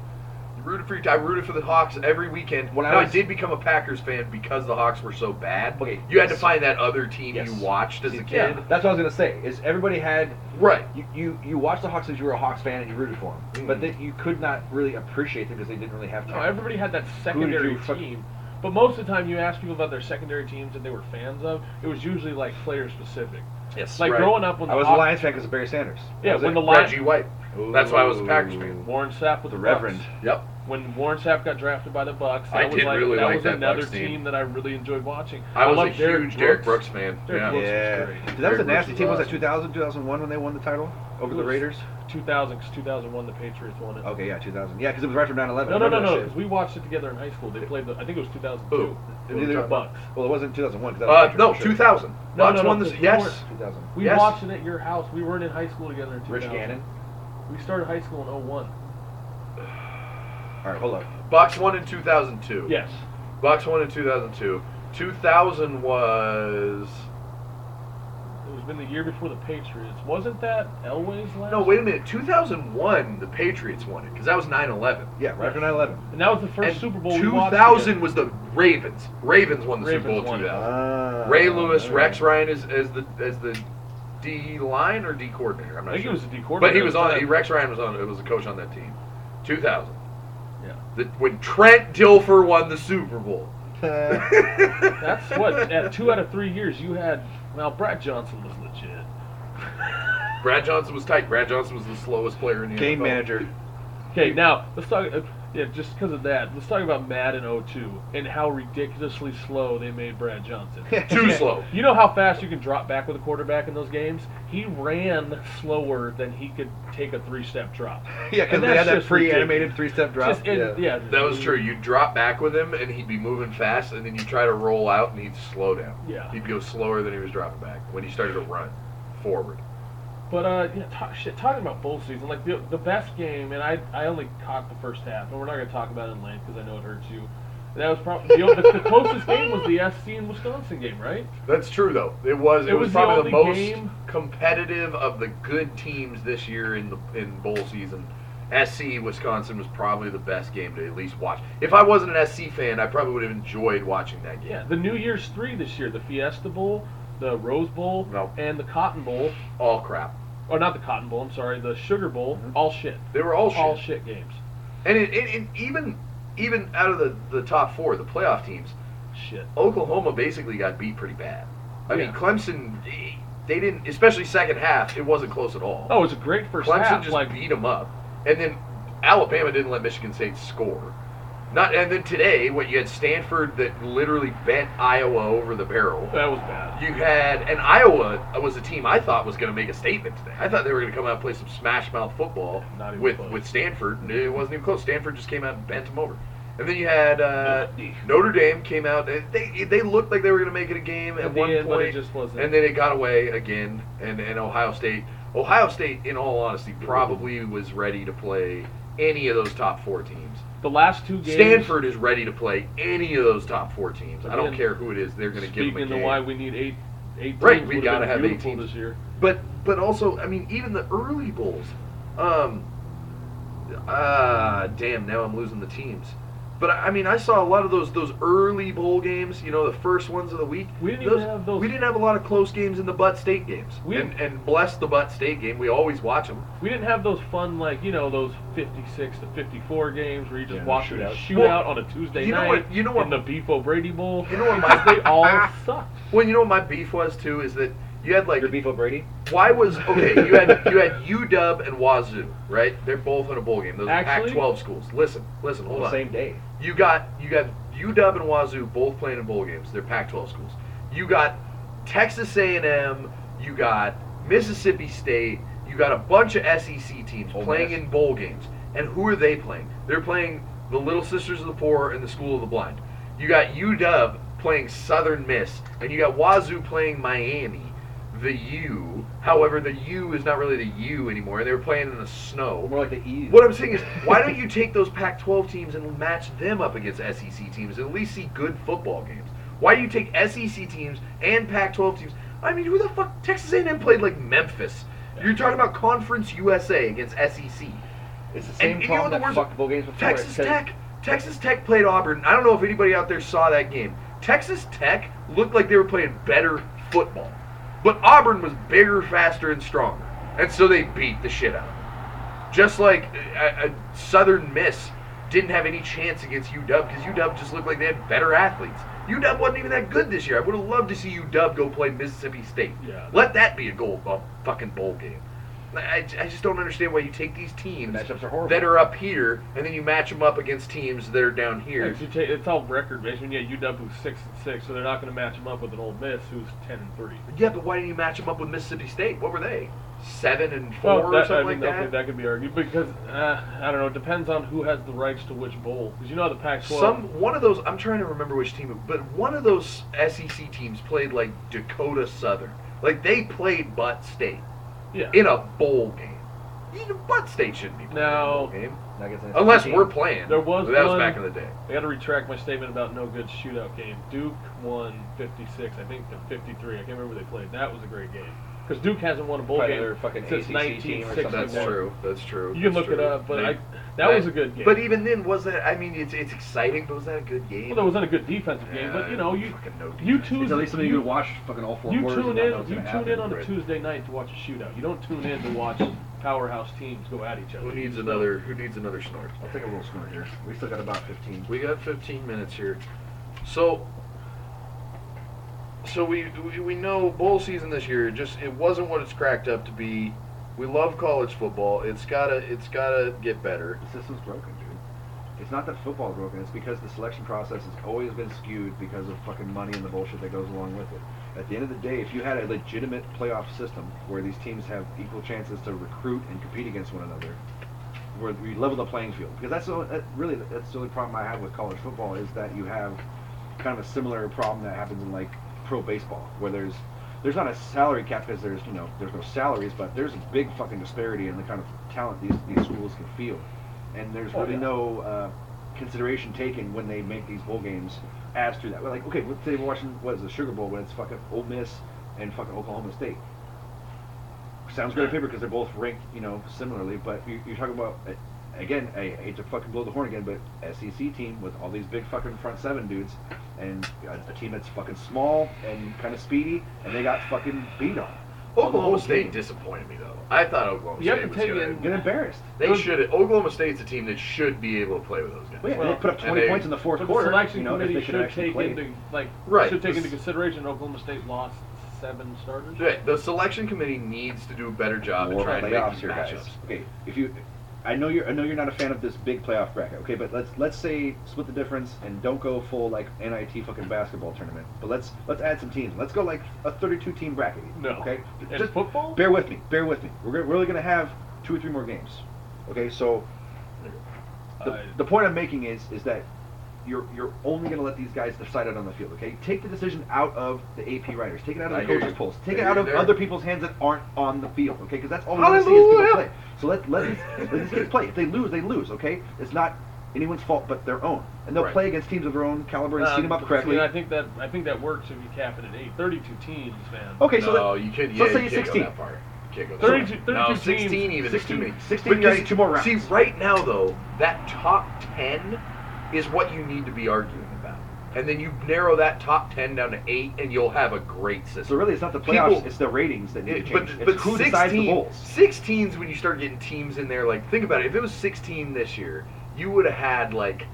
You rooted for your team. I rooted for the Hawks every weekend. When I Now, I was- did become a Packers fan because the Hawks were so bad. Okay, You had to yes. find that other team Yes. you watched as a Yeah, kid. that's what I was gonna say. Is everybody had Right. you watched the Hawks because you were a Hawks fan and you rooted for them, but Mhm. then you could not really appreciate them because they didn't really have No, talent. everybody had that Who secondary did you team. But most of the time, you ask people about their secondary teams that they were fans of. It was usually like player specific. Yes. Like right. growing up when I the was a Hawks, Lions fan because of Barry Sanders. Yeah, That was when it. the Lions, Reggie White. That's why I was a Packers fan. Warren Sapp with The the Reverend. Bucks. Yep. When Warren Sapp got drafted by the Bucks, I that was did like really that like was that another Bucks team. that I really enjoyed watching. I was a loved huge Derek Brooks fan. Derek Yeah. Brooks Yeah, was great. that was a Derek Brooks nasty was team. Was that awesome. 2000, 2001 when they won the title over It the was Raiders? 2000, because 2001 the Patriots won it. Okay, yeah, 2000. Yeah, because it was right from 9/11. No, I remember that because shit. we watched it together in high school. They played I think it was 2002. Who? It was Either- the Bucks. Well, it wasn't 2001. 'Cause that was No, for sure. 2000. No, Bucks no, won no, this. we Yes. weren't. 2000. We Yes. watched it at your house. We weren't in high school together in 2000. Rich Gannon. We started high school in 01. All right, hold up. Bucks won in 2002. Yes. Bucks won in 2002. 2000 was. It was been the year before the Patriots. Wasn't that Elway's last? No, wait a minute. 2001, the Patriots won it because that was 9/11. Yeah, right after 9/11. And that was the first And Super Bowl we watched 2000 together. was the Ravens. Ravens won the Super Ravens Bowl won in it. 2000. Ray Lewis, Rex Ryan as the D line or D coordinator. I'm I not think sure. he was the D coordinator. But he was at the on. time. Rex Ryan was on. It was a coach on that team. 2000. Yeah. When Trent Dilfer won the Super Bowl. That's what, at 2 out of 3 years, you had, well, Brad Johnson was legit. Brad Johnson was tight. Brad Johnson was the slowest player in the Game NFL. manager. Okay, now, let's talk, yeah, just because of that, let's talk about Madden 02 and how ridiculously slow they made Brad Johnson. Too slow. You know how fast you can drop back with a quarterback in those games? He ran slower than he could take a 3-step drop. Yeah, because And they had that's that just pre-animated ridiculous. 3-step drop. Just yeah. That was true. You'd drop back with him, and he'd be moving fast, and then you try to roll out, and he'd slow down. Yeah. He'd go slower than he was dropping back when he started to run forward. But yeah, talking about bowl season, like the best game, and I only caught the first half, and we're not going to talk about it in length because I know it hurts you. That was probably the closest game was the SC and Wisconsin game, right? That's true, though. It was was the probably the only most game- competitive of the good teams this year in bowl season. SC Wisconsin was probably the best game to at least watch. If I wasn't an SC fan, I probably would have enjoyed watching that game. Yeah, the New Year's 3 this year, the Fiesta Bowl, the Rose Bowl, No. and the Cotton Bowl. All crap. Or not the Cotton Bowl, I'm sorry, the Sugar Bowl, all shit. They were all shit. All shit games. And even out of the top 4, the playoff teams, Shit. Oklahoma basically got beat pretty bad. I mean, Yeah. Clemson, they didn't, especially second half, it wasn't close at all. Oh, it was a great first Clemson half. just Like, beat them up. And then Alabama didn't let Michigan State score. And then today, you had Stanford that literally bent Iowa over the barrel. that was bad. You had, and Iowa was a team I thought was going to make a statement today. I thought they were going to come out and play some smash mouth football Not even with close. Stanford. And it wasn't even close. Stanford just came out and bent them over. And then you had Notre Dame came out. They looked like they were going to make it a game at At the one end, but point, it just wasn't. and then it got away again. And Ohio State, in all honesty, probably was ready to play any of those top 4 teams. The last 2 games. Stanford is ready to play any of those top 4 teams. I don't Again, care who it is. They're going to give them a Speaking game. of why we need eight teams, Right, we would've gotta been have 8 beautiful teams. this year. But also, I mean, even the early bowls. Damn, now I'm losing the teams. But I mean, I saw a lot of those early bowl games. You know, the first ones of the week. We didn't even have those. We didn't have a lot of close games in the Butt State games. We didn't- And bless the Butt State game. We always watch them. We didn't have those fun, like, those 56 to 54 games where you just Yeah, watch a shootouts. shootout Well, on a Tuesday you know night what- you know what- in the Beef O'Brady Bowl. You know what Because my- they all sucked. Well, you know what my beef was too is that you had like Your beef O'Brady? why was okay? You had UW and Wazoo, right? They're both in a bowl game. Those are Actually- Pac-12 schools. Listen, hold on. Same day. You got UW and Wazoo both playing in bowl games. They're Pac-12 schools. You got Texas A&M, you got Mississippi State, you got a bunch of SEC teams playing in bowl games. And who are they playing? They're playing the Little Sisters of the Poor and the School of the Blind. You got UW playing Southern Miss, and you got Wazoo playing Miami, the U. However, the U is not really the U anymore. They were playing in the snow. More like the E. What I'm saying is, why don't you take those Pac-12 teams and match them up against SEC teams and at least see good football games? Why do you take SEC teams and Pac-12 teams? I mean, who the fuck? Texas A&M played like Memphis. You're talking about Conference USA against SEC. It's the same And problem you know that fucked bowl games before. Texas Tech played Auburn. I don't know if anybody out there saw that game. Texas Tech looked like they were playing better football. But Auburn was bigger, faster, and stronger. And so they beat the shit out of them. Just like Southern Miss didn't have any chance against UW because UW just looked like they had better athletes. UW wasn't even that good this year. I would have loved to see UW go play Mississippi State. Yeah. Let that be a fucking bowl game. I just don't understand why you take these teams Matchups are horrible. that are up here and then you match them up against teams that are down here. It's all record based. Yeah, UW who's 6-6, so they're not going to match them up with an Ole Miss who's 10-3. Yeah, but why didn't you match them up with Mississippi State? What were they? 7-4 Well, or something like that? Okay, that could be argued because I don't know. It depends on who has the rights to which bowl. Because you know the Pac-12. One of those. I'm trying to remember which team, but one of those SEC teams played like Dakota Southern. Like they played Butt State in a bowl game. Even Butt State shouldn't be playing in a bowl game. Unless we're playing. There was that was one- back in the day. I got to retract my statement about no good shootout game. Duke won 56, I think, to 53. I can't remember who they played. That was a great game. Because Duke hasn't won a bowl Probably game their fucking since ACC team or 1961. something. That's true. You can look it up, but that was a good game. But even then, was that? I mean, it's exciting, but was that a good game? Well, that wasn't a good defensive game, but you know, fucking no you defense. tune It's at least something you could watch fucking all four you quarters. tune and not know what's in. You gonna tune in happen. on a Right. Tuesday night to watch a shootout. You don't tune in to watch powerhouse teams go at each other. Who needs another snort? I'll take a little snort here. We still got about 15. We got 15 minutes here. So we know bowl season this year it wasn't what it's cracked up to be. We love college football. It's gotta get better. The system's broken, dude. It's not that football's broken. It's because the selection process has always been skewed because of fucking money and the bullshit that goes along with it. At the end of the day, if you had a legitimate playoff system where these teams have equal chances to recruit and compete against one another, where we level the playing field, because that's the only problem I have with college football is that you have kind of a similar problem that happens in like pro baseball, where there's not a salary cap because there's no salaries, but there's a big fucking disparity in the kind of talent these schools can field, and there's really no consideration taken when they make these bowl games as to that. Well, like, okay, let's say we're watching what is the Sugar Bowl when it's fucking Ole Miss and fucking Oklahoma State. Sounds great on paper because they're both ranked, similarly, but you're talking about, again, I hate to fucking blow the horn again, but SEC team with all these big fucking front seven dudes, and a team that's fucking small and kind of speedy, and they got fucking beat on. Oklahoma State disappointed me though. I thought Oklahoma You have State to was take gonna in- Get embarrassed. They should. Oklahoma State's a team that should be able to play with those guys. Well, yeah, Well, they put up 20 and they- points in the fourth But the quarter. selection if committee they could should actually take play. into Right. should take into consideration Oklahoma State lost 7 starters. Right, the selection committee needs to do a better job at More trying to playoffs make here, guys. matchups. Okay, I know you're not a fan of this big playoff bracket. Okay, but let's say split the difference and don't go full like NIT fucking basketball tournament. But let's add some teams. Let's go like a 32 team bracket. No. Okay. In football? Bear with me. We're really gonna have 2 or 3 more games. Okay, so the point I'm making is that you're only going to let these guys decide it on the field, okay? Take the decision out of the AP writers. Take it out of I the hear coaches' you. polls. Take I it hear out you of there. other people's hands that aren't on the field, okay? Because that's all we want to see is people play. So let these kids play. If they lose, okay? It's not anyone's fault but their own. And they'll Right. play against teams of their own caliber and scheme them up correctly. See, I think that works if you cap it at 8. 32 teams, man. Okay, so No, you could. so Yeah, let's say you it's can't 16. go that far. You can't go that 32 far. No, 32 16 teams. even. It's too many. 16, you Because- got 2 more rounds. See, right now though, that top 10 is what you need to be arguing about, and then you narrow that top 10 down to 8, and you'll have a great system. So really, it's not the playoffs; People- it's the ratings that need to change. But It's who decides the bowls. 16's when you start getting teams in there. Like, think about it. If it was 16 this year, you would have had like.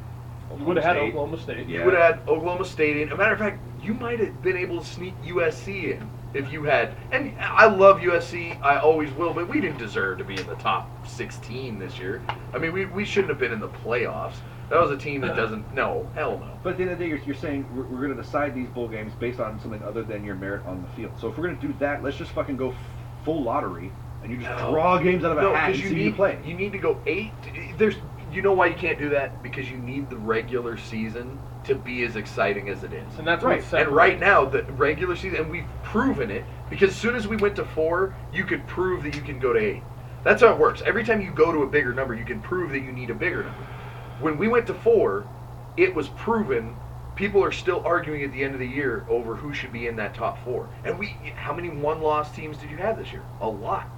You would have had State. Oklahoma State. Yeah. You would have had Oklahoma State in. As a matter of fact, you might have been able to sneak USC in if you had. And I love USC, I always will, but we didn't deserve to be in the top 16 this year. I mean, we shouldn't have been in the playoffs. That was a team that doesn't. No, hell no. But at the end of the day, you're saying we're going to decide these bowl games based on something other than your merit on the field. So if we're going to do that, let's just fucking go full lottery, and you just draw games out of a hat and see who you play. You need to go 8. You know why you can't do that? Because you need the regular season to be as exciting as it is. And that's Right. what's separates. And right now, the regular season, and we've proven it, because as soon as we went to 4, you could prove that you can go to 8. That's how it works. Every time you go to a bigger number, you can prove that you need a bigger number. When we went to 4, it was proven. People are still arguing at the end of the year over who should be in that top 4. And how many one-loss teams did you have this year? A lot.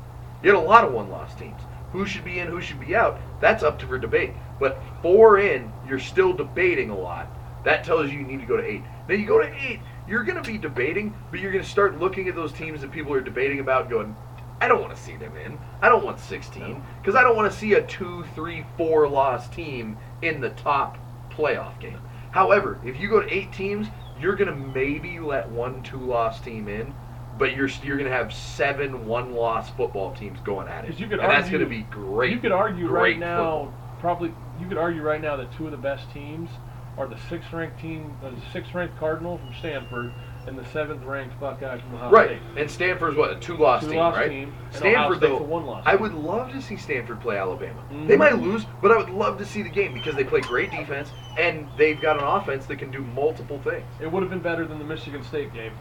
You had a lot of one-loss teams. Who should be in, who should be out? That's up for debate. But 4 in, you're still debating a lot. That tells you need to go to 8. Then you go to 8, you're going to be debating, but you're going to start looking at those teams that people are debating about and going, I don't want to see them in. I don't want 16. Because I don't want to see a 2, 3, 4 loss team in the top playoff game. However, if you go to 8 teams, you're going to maybe let 1, 2 loss team in, but you're going to have 7 one-loss football teams going at it. 'Cause you could and that's argue- going to be great. You could argue great right now, football. probably you could argue right now that 2 of the best teams are the 6th-ranked Cardinal from Stanford and the 7th-ranked Buckeye from Ohio Right, State. and Stanford's what, a 2-loss team, Two-loss right? team, and Ohio Stanford, State's though, a 1-loss I team. would love to see Stanford play Alabama. Mhm. They might lose, but I would love to see the game because they play great defense and they've got an offense that can do multiple things. It would have been better than the Michigan State game.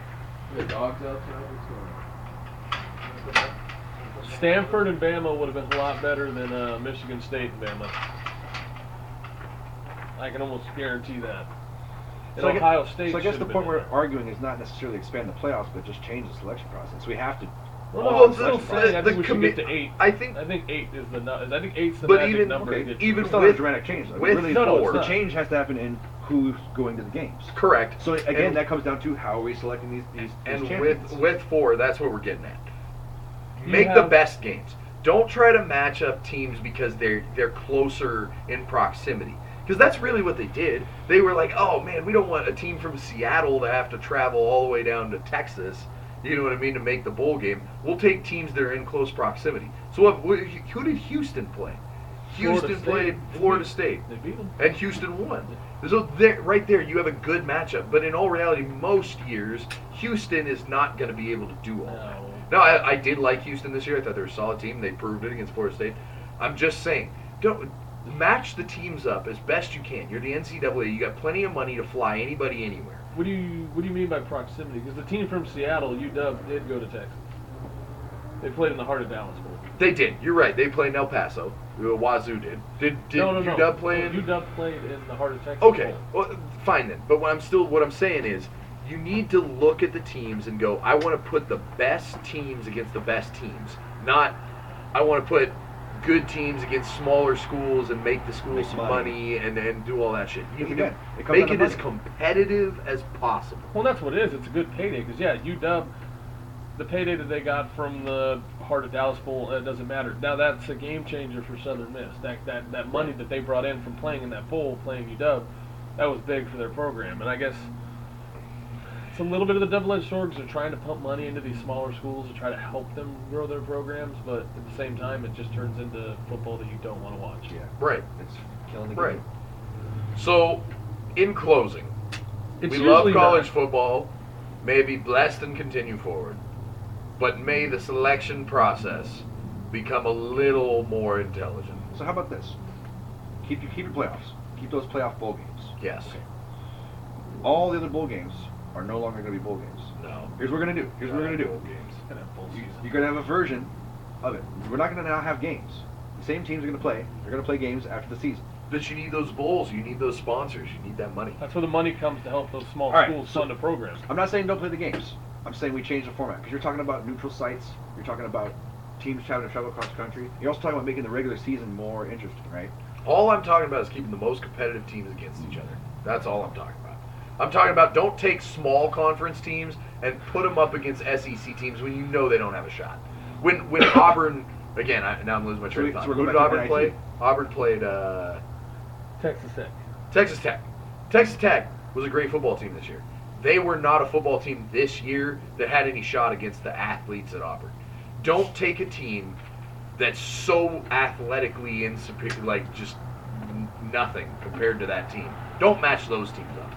The dogs out there. What's going on? Stanford and Bama would have been a lot better than Michigan State and Bama. I can almost guarantee that. And Ohio State. So I guess should the have point been we're in there. arguing is not necessarily expand the playoffs, but just change the selection process. We have to. Well, Well, no, I'm the- still saying I the think we should commi- get to 8. I think- 8 is the I think 8's the But magic even- number. Okay, to get you. even it's not with- a dramatic change. Though. with Really, No, no, it's four, the not. change has to happen in who's going to the games. Correct. So again, And- that comes down to how are we selecting these And champions. with 4, that's what we're getting at. You Make the have- best games. Don't try to match up teams because they're closer in proximity. Because that's really what they did. They were like, oh man, we don't want a team from Seattle to have to travel all the way down to Texas, you know what I mean, to make the bowl game. We'll take teams that are in close proximity. So who did Houston play? Houston played Florida State. They beat them. And Houston won. So right there, you have a good matchup. But in all reality, most years, Houston is not going to be able to do all that. No. No, I did like Houston this year. I thought they were a solid team. They proved it against Florida State. I'm just saying, don't match the teams up as best you can. You're the NCAA. You got plenty of money to fly anybody anywhere. What do you mean by proximity? Because the team from Seattle, UW, did go to Texas. They played in the heart of Dallas Bowl. They did. You're right. They played in El Paso. Wazoo did. Did No. UW play in? UW played in the heart of Texas. Okay, Bowl. well, fine then. But what I'm saying is, you need to look at the teams and go, I want to put the best teams against the best teams. Not, I want to put good teams against smaller schools and make the schools Make some money. money and do all that shit. You Because need again, to it comes make down it to as money. competitive as possible. Well, that's what it is. It's a good payday because UW, the payday that they got from the Heart of Dallas Bowl, it doesn't matter. Now that's a game changer for Southern Miss. That money that they brought in from playing in that bowl, playing UW, that was big for their program. And I guess it's a little bit of the double-edged sword because they're trying to pump money into these smaller schools to try to help them grow their programs, but at the same time, it just turns into football that you don't want to watch. Yeah, Right. it's killing the Right. game. So, in closing, It's we love usually college not. football. May it be blessed and continue forward. But may the selection process become a little more intelligent. So how about this? Keep your playoffs. Keep those playoff bowl games. Yes. All the other bowl games are no longer going to be bowl games. No. Here's what we're going to do. Here's what we're going to do. Gonna have bowl season. You're going to have a version of it. We're not going to now have games. The same teams are going to play. They're going to play games after the season. But you need those bowls. You need those sponsors. You need that money. That's where the money comes to help those small All right, schools so- fund the programs. I'm not saying don't play the games. I'm saying we change the format because you're talking about neutral sites. You're talking about teams having to travel across the country. You're also talking about making the regular season more interesting, right? All I'm talking about is keeping the most competitive teams against each other. That's all I'm talking about. I'm talking about don't take small conference teams and put them up against SEC teams when you know they don't have a shot. When Auburn, again, now I'm losing my train of thought. So we're Who going did back to Auburn play? NIT. Auburn played Texas Tech. Texas Tech. Texas Tech was a great football team this year. They were not a football team this year that had any shot against the athletes at Auburn. Don't take a team that's so athletically insuperior, like just nothing compared to that team. Don't match those teams up.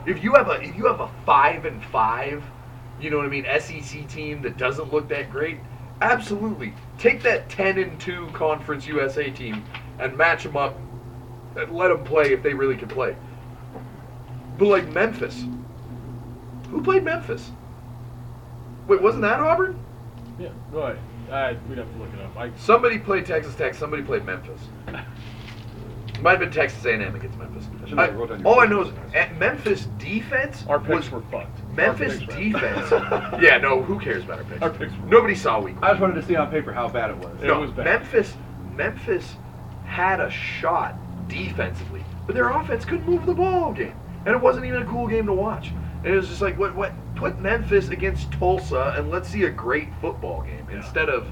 If you have a 5-5, you know what I mean, SEC team that doesn't look that great, absolutely take that 10-2 Conference USA team and match them up and let them play if they really can play. But like Memphis, who played Memphis? Wait, wasn't that Auburn? Yeah, go ahead. We'd have to look it up. Somebody played Texas Tech. Somebody played Memphis. It might have been Texas A&M against Memphis. All I know is Memphis defense. Our picks were fucked. Memphis defense. Yeah, no, who cares about our picks? Our picks were Nobody saw week. I just wanted to see on paper how bad it was. It was bad. Memphis had a shot defensively, but their offense couldn't move the ball all game, and it wasn't even a cool game to watch. And it was just like, what? Put Memphis against Tulsa, and let's see a great football game instead of.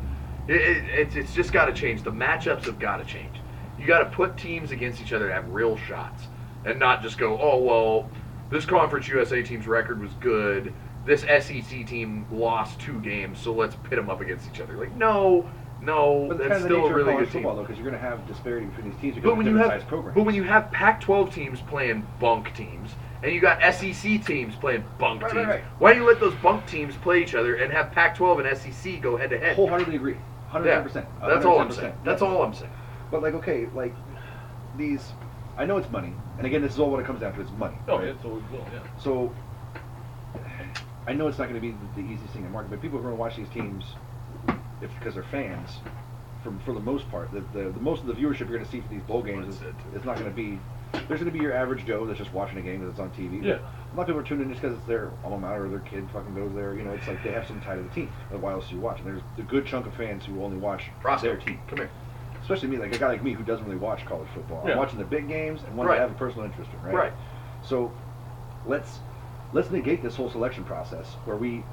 It's just got to change. The matchups have got to change. You got to put teams against each other to have real shots, and not just go, oh well, this Conference USA team's record was good. This SEC team lost 2 games, so let's pit them up against each other. Like, no, But that's that's still a really college good team. football, though, because you're going to have disparity between these teams because But of when you different have size programs. but when you have Pac-12 teams playing bunk teams, and you got SEC teams playing bunk teams, right. why don't you let those bunk teams play each other and have Pac-12 and SEC go head to head? Wholeheartedly agree. 110%. Yeah, that's all I'm 110%. saying. That's all I'm saying. But like, okay, like these, I know it's money, and again, this is all what it comes down to. It's money. Oh, right? yeah, it's always will, yeah. So I know it's not going to be the easiest thing in the market, but people are going to watch these teams because they're fans. For the most part, the most of the viewership you're going to see for these bowl games is not going to be. There's going to be your average Joe that's just watching a game because it's on TV. Yeah. A lot of people are tuned in just because it's their alma mater or their kid fucking goes there. You know, it's like they have some tie to the team. Why else do you watch? And there's a good chunk of fans who only watch their team. Come here. Especially me, like a guy like me who doesn't really watch college football. Yeah. I'm watching the big games and one Right. that I have a personal interest in, right? Right. So let's negate this whole selection process where we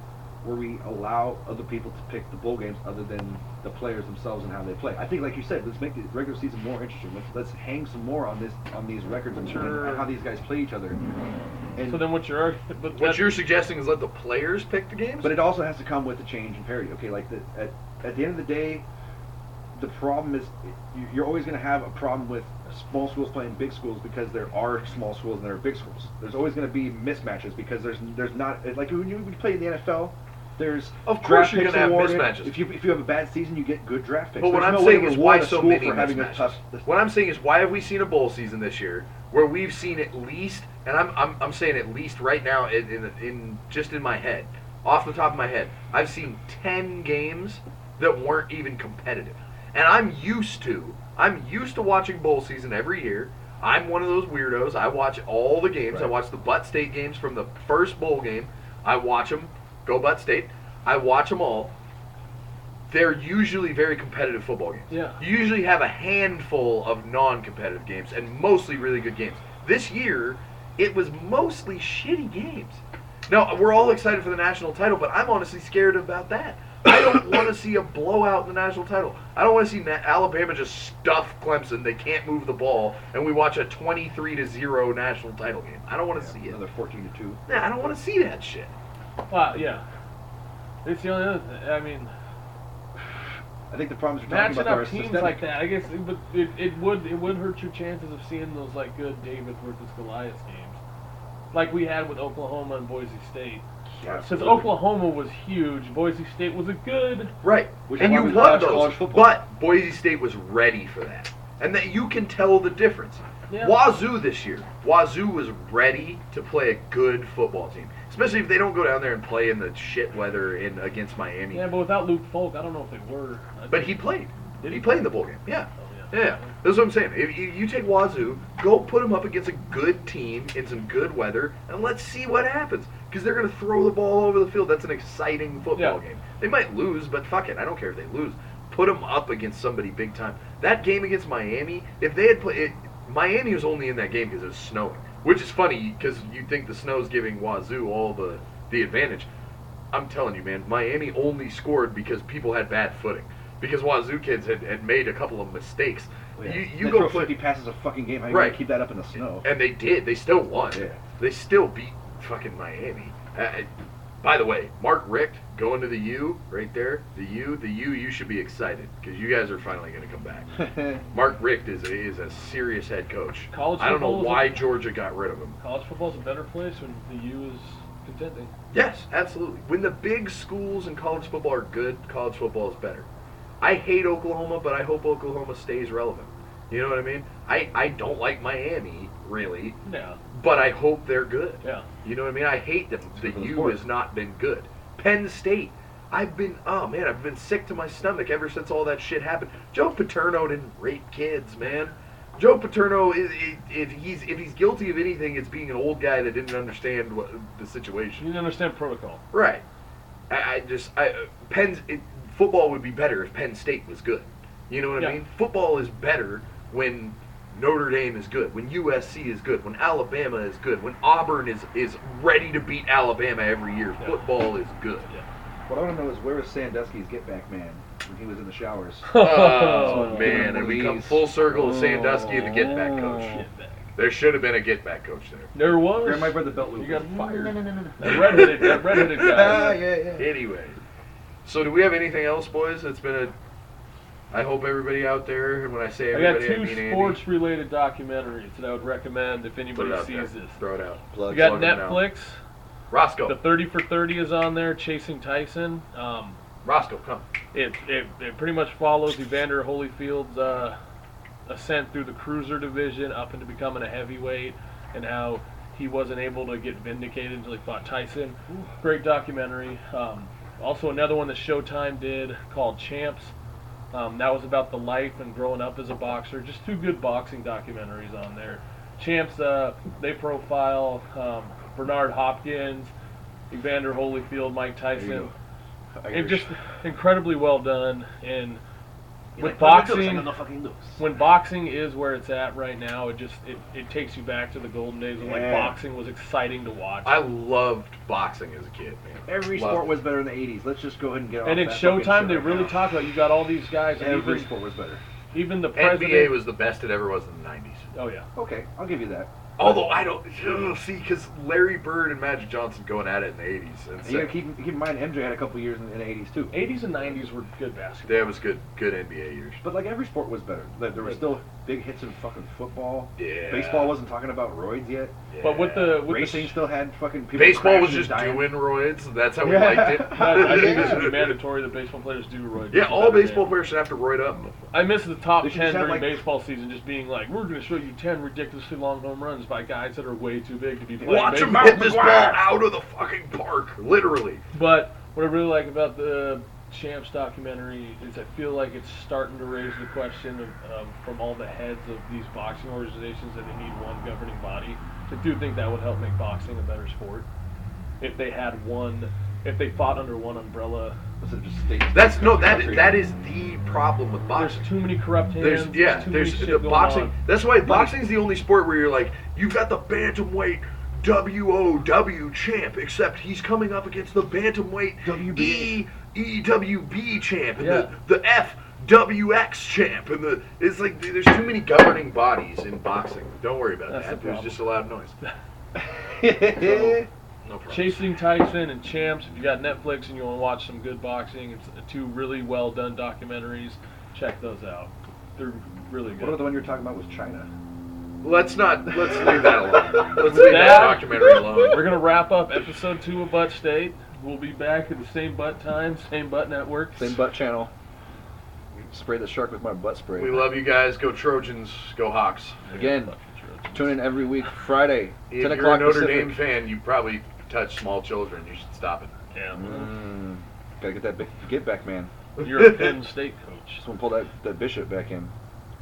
allow other people to pick the bowl games other than the players themselves and how they play. I think, like you said, let's make the regular season more interesting. Let's hang some more on these records and how these guys play each other. And So then what's your argument? But What you're suggesting is let the players pick the games? but it also has to come with a change in parity. Okay, like at the end of the day, the problem is you're always going to have a problem with small schools playing big schools because there are small schools and there are big schools. There's always going to be mismatches because there's not like when you play in the NFL. There's Of course draft you're picks gonna have awarded. mismatches. If you have a bad season, you get good draft picks. But what There's I'm no way saying to is reward why a so school many for having a mismatches? tough. What I'm saying is why have we seen a bowl season this year where we've seen at least, and I'm saying at least right now in just in my head, off the top of my head, I've seen 10 games that weren't even competitive, and I'm used to watching bowl season every year. I'm one of those weirdos. I watch all the games. Right. I watch the Butt State games from the first bowl game. I watch them. Go Butt State. I watch them all. They're usually very competitive football games. Yeah. You usually have a handful of non-competitive games and mostly really good games. This year, it was mostly shitty games. Now, we're all excited for the national title, but I'm honestly scared about that. I don't want to see a blowout in the national title. I don't want to see Alabama just stuff Clemson. They can't move the ball, and we watch a 23-0 national title game. I don't want to see it. Another 14-2. Nah, I don't want to see that shit. Yeah. It's the only other thing. I mean, I think the problems you're talking matching about are up teams systemic. like that, I guess, but it would hurt your chances of seeing those like good David versus Goliath games, like we had with Oklahoma and Boise State. Yeah, Since absolutely. Oklahoma was huge, Boise State was a good. Right. Which is And why you we won watch those. college football. But Boise State was ready for that. And that you can tell the difference. Yeah. Wazoo this year. Wazoo was ready to play a good football team. Especially if they don't go down there and play in the shit weather against Miami. Yeah, but without Luke Falk, I don't know if they were. But he played. Did He he? played in the bowl game. Yeah. Oh, Yeah. That's what I'm saying. If you take Wazoo, go put them up against a good team in some good weather, and let's see what happens. Because they're going to throw the ball all over the field. That's an exciting football Yeah. game. They might lose, but fuck it. I don't care if they lose. Put them up against somebody big time. That game against Miami, if they had played... Miami was only in that game because it was snowing. Which is funny, because you think the snow's giving Wazoo all the advantage. I'm telling you, man, Miami only scored because people had bad footing. Because Wazoo kids had made a couple of mistakes. Oh, yeah. You They go throw put 50 passes a fucking game. How you Right. gonna keep that up in the snow? And they did. They still won. Yeah. They still beat fucking Miami. By the way, Mark Richt going to the U right there. The U. You should be excited because you guys are finally going to come back. Mark Richt is a serious head coach. College I don't know football is why a- Georgia got rid of him. College football's a better place when the U is contending. Yes, absolutely. When the big schools in college football are good, college football is better. I hate Oklahoma, but I hope Oklahoma stays relevant. You know what I mean? I don't like Miami, really, Yeah. but I hope they're good. Yeah. You know what I mean? I hate them. The for the U sport. has not been good. Penn State. I've been sick to my stomach ever since all that shit happened. Joe Paterno didn't rape kids, man. Joe Paterno, if he's guilty of anything, it's being an old guy that didn't understand the You situation. need to understand protocol. Right. Football would be better if Penn State was good. You know what I Yeah. mean? Football is better when Notre Dame is good, when USC is good, when Alabama is good, when Auburn is ready to beat Alabama every year. Yeah. Football is good. What I want to know is where was Sandusky's get back man when he was in the showers? Oh, Give him man, one and of we come these. full circle with Sandusky and the get back coach. Get back. There should have been a get back coach there. There was. Grab my brother belt loop. You got fired. No. That redheaded guy. Yeah. Anyway, so do we have anything else, boys? It's been I hope everybody out there, and when I say I got everybody, I two mean Andy. sports-related documentaries that I would recommend if Put anybody it out there. sees this. Throw it out. We got Plug them out. Netflix. Roscoe. The 30 for 30 is on there. Chasing Tyson. Roscoe, come. It pretty much follows Evander Holyfield's ascent through the cruiser division up into becoming a heavyweight, and how he wasn't able to get vindicated until he fought Tyson. Great documentary. Also another one that Showtime did called Champs. That was about the life and growing up as a boxer. Just two good boxing documentaries on there. Champs, they profile Bernard Hopkins, Evander Holyfield, Mike Tyson. And just incredibly well done. And with boxing, when boxing is where it's at right now, it takes you back to the golden days when like Yeah. boxing was exciting to watch. I loved boxing as a kid, man. Every Loved sport it. was better in the 80s. Let's just go ahead and get off And in that fucking Showtime, shit they right really now. talk about you got all these guys, and Every even, sport was better. even the president. NBA was the best it ever was in the 90s. Oh yeah. Okay, I'll give you that. Although I don't see, because Larry Bird and Magic Johnson going at it in the 80s. And And you gotta keep in mind, MJ had a couple years in the 80s too. 80s and 90s were good basketball. that was good NBA years. But like every sport was better. Like, there were still big hits in fucking football. Yeah. Baseball wasn't talking about roids yet. But with the Racing still had fucking people. baseball was crashing just and dying. doing roids. That's how we Yeah. liked it. I think it should be mandatory that baseball players do roids. Yeah, It's a all better baseball game. players should have to roid up. I miss the top They should 10 just have, during like- baseball season just being like, we're going to show you 10 ridiculously long home runs by guys that are way too big to be playing Watch him baseball. hit this ball McGuire. out of the fucking park, literally. But what I really like about the Champs documentary is I feel like it's starting to raise the question of, from all the heads of these boxing organizations that they need one governing body. I do think that would help make boxing a better sport if they had one, if they fought under one umbrella. Instead of just states. That is the problem with There's boxing. too many corrupt hands. There's too many the shit going boxing. on. That's why boxing's the only sport where you're like, you've got the bantamweight WOW champ, except he's coming up against the bantamweight WBA. EWB champ and Yeah. the FWX champ, and it's like there's too many governing bodies in boxing. Don't worry about That's that. the There's problem. just a loud noise. No problem. Chasing Tyson and Champs. If you got Netflix and you want to watch some good boxing, it's two really well done documentaries. Check those out. They're really What about good. the one you're talking about was China? Let's leave that alone. Let's leave that documentary alone. We're gonna wrap up episode 2 of Butt State. We'll be back at the same butt time, same butt network. Same butt channel. Spray the shark with my butt spray. We love you guys. Go Trojans. Go Hawks. Again, tune in every week, Friday, If 10 you're a o'clock Notre Pacific. Dame fan, you probably touch small children. You should stop it. Yeah. Gotta get that get back, man. You're a Penn State coach. Just want to pull that Bishop back in.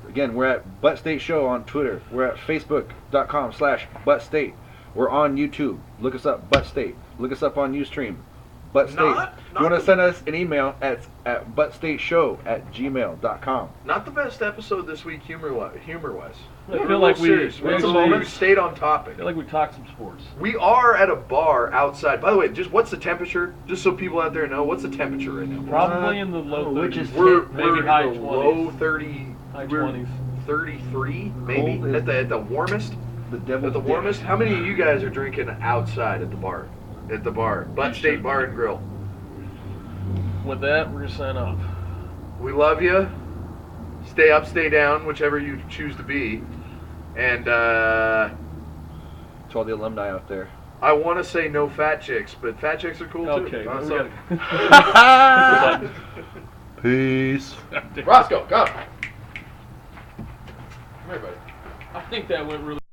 Again, we're at Butt State Show on Twitter. We're at Facebook.com/Butt State. We're on YouTube. Look us up, Butt State. Look us up on Ustream, Butt State. Not If you want to the- send us an email at buttstateshow@gmail.com. Not the best episode this week, humor-wise. I feel like we We stayed on topic. I feel like we talked some sports. We are at a bar outside. By the way, just what's the temperature? Just so people out there know, what's the temperature right now? Probably in the low 30s. which is We're maybe in high the 20s. low 30. High we're 20s. 33, maybe Cold is- at the warmest. The devil's At the dick. warmest. How many of you guys are drinking outside at the bar? at the bar. Butt State Bar and Grill. With that, we're gonna sign off. We love you. Stay up, stay down, whichever you choose to be. And To all the alumni out there. I want to say no fat chicks, but fat chicks are cool too. Okay. So- We gotta... Peace. Roscoe, come. Come here, buddy. I think that went really.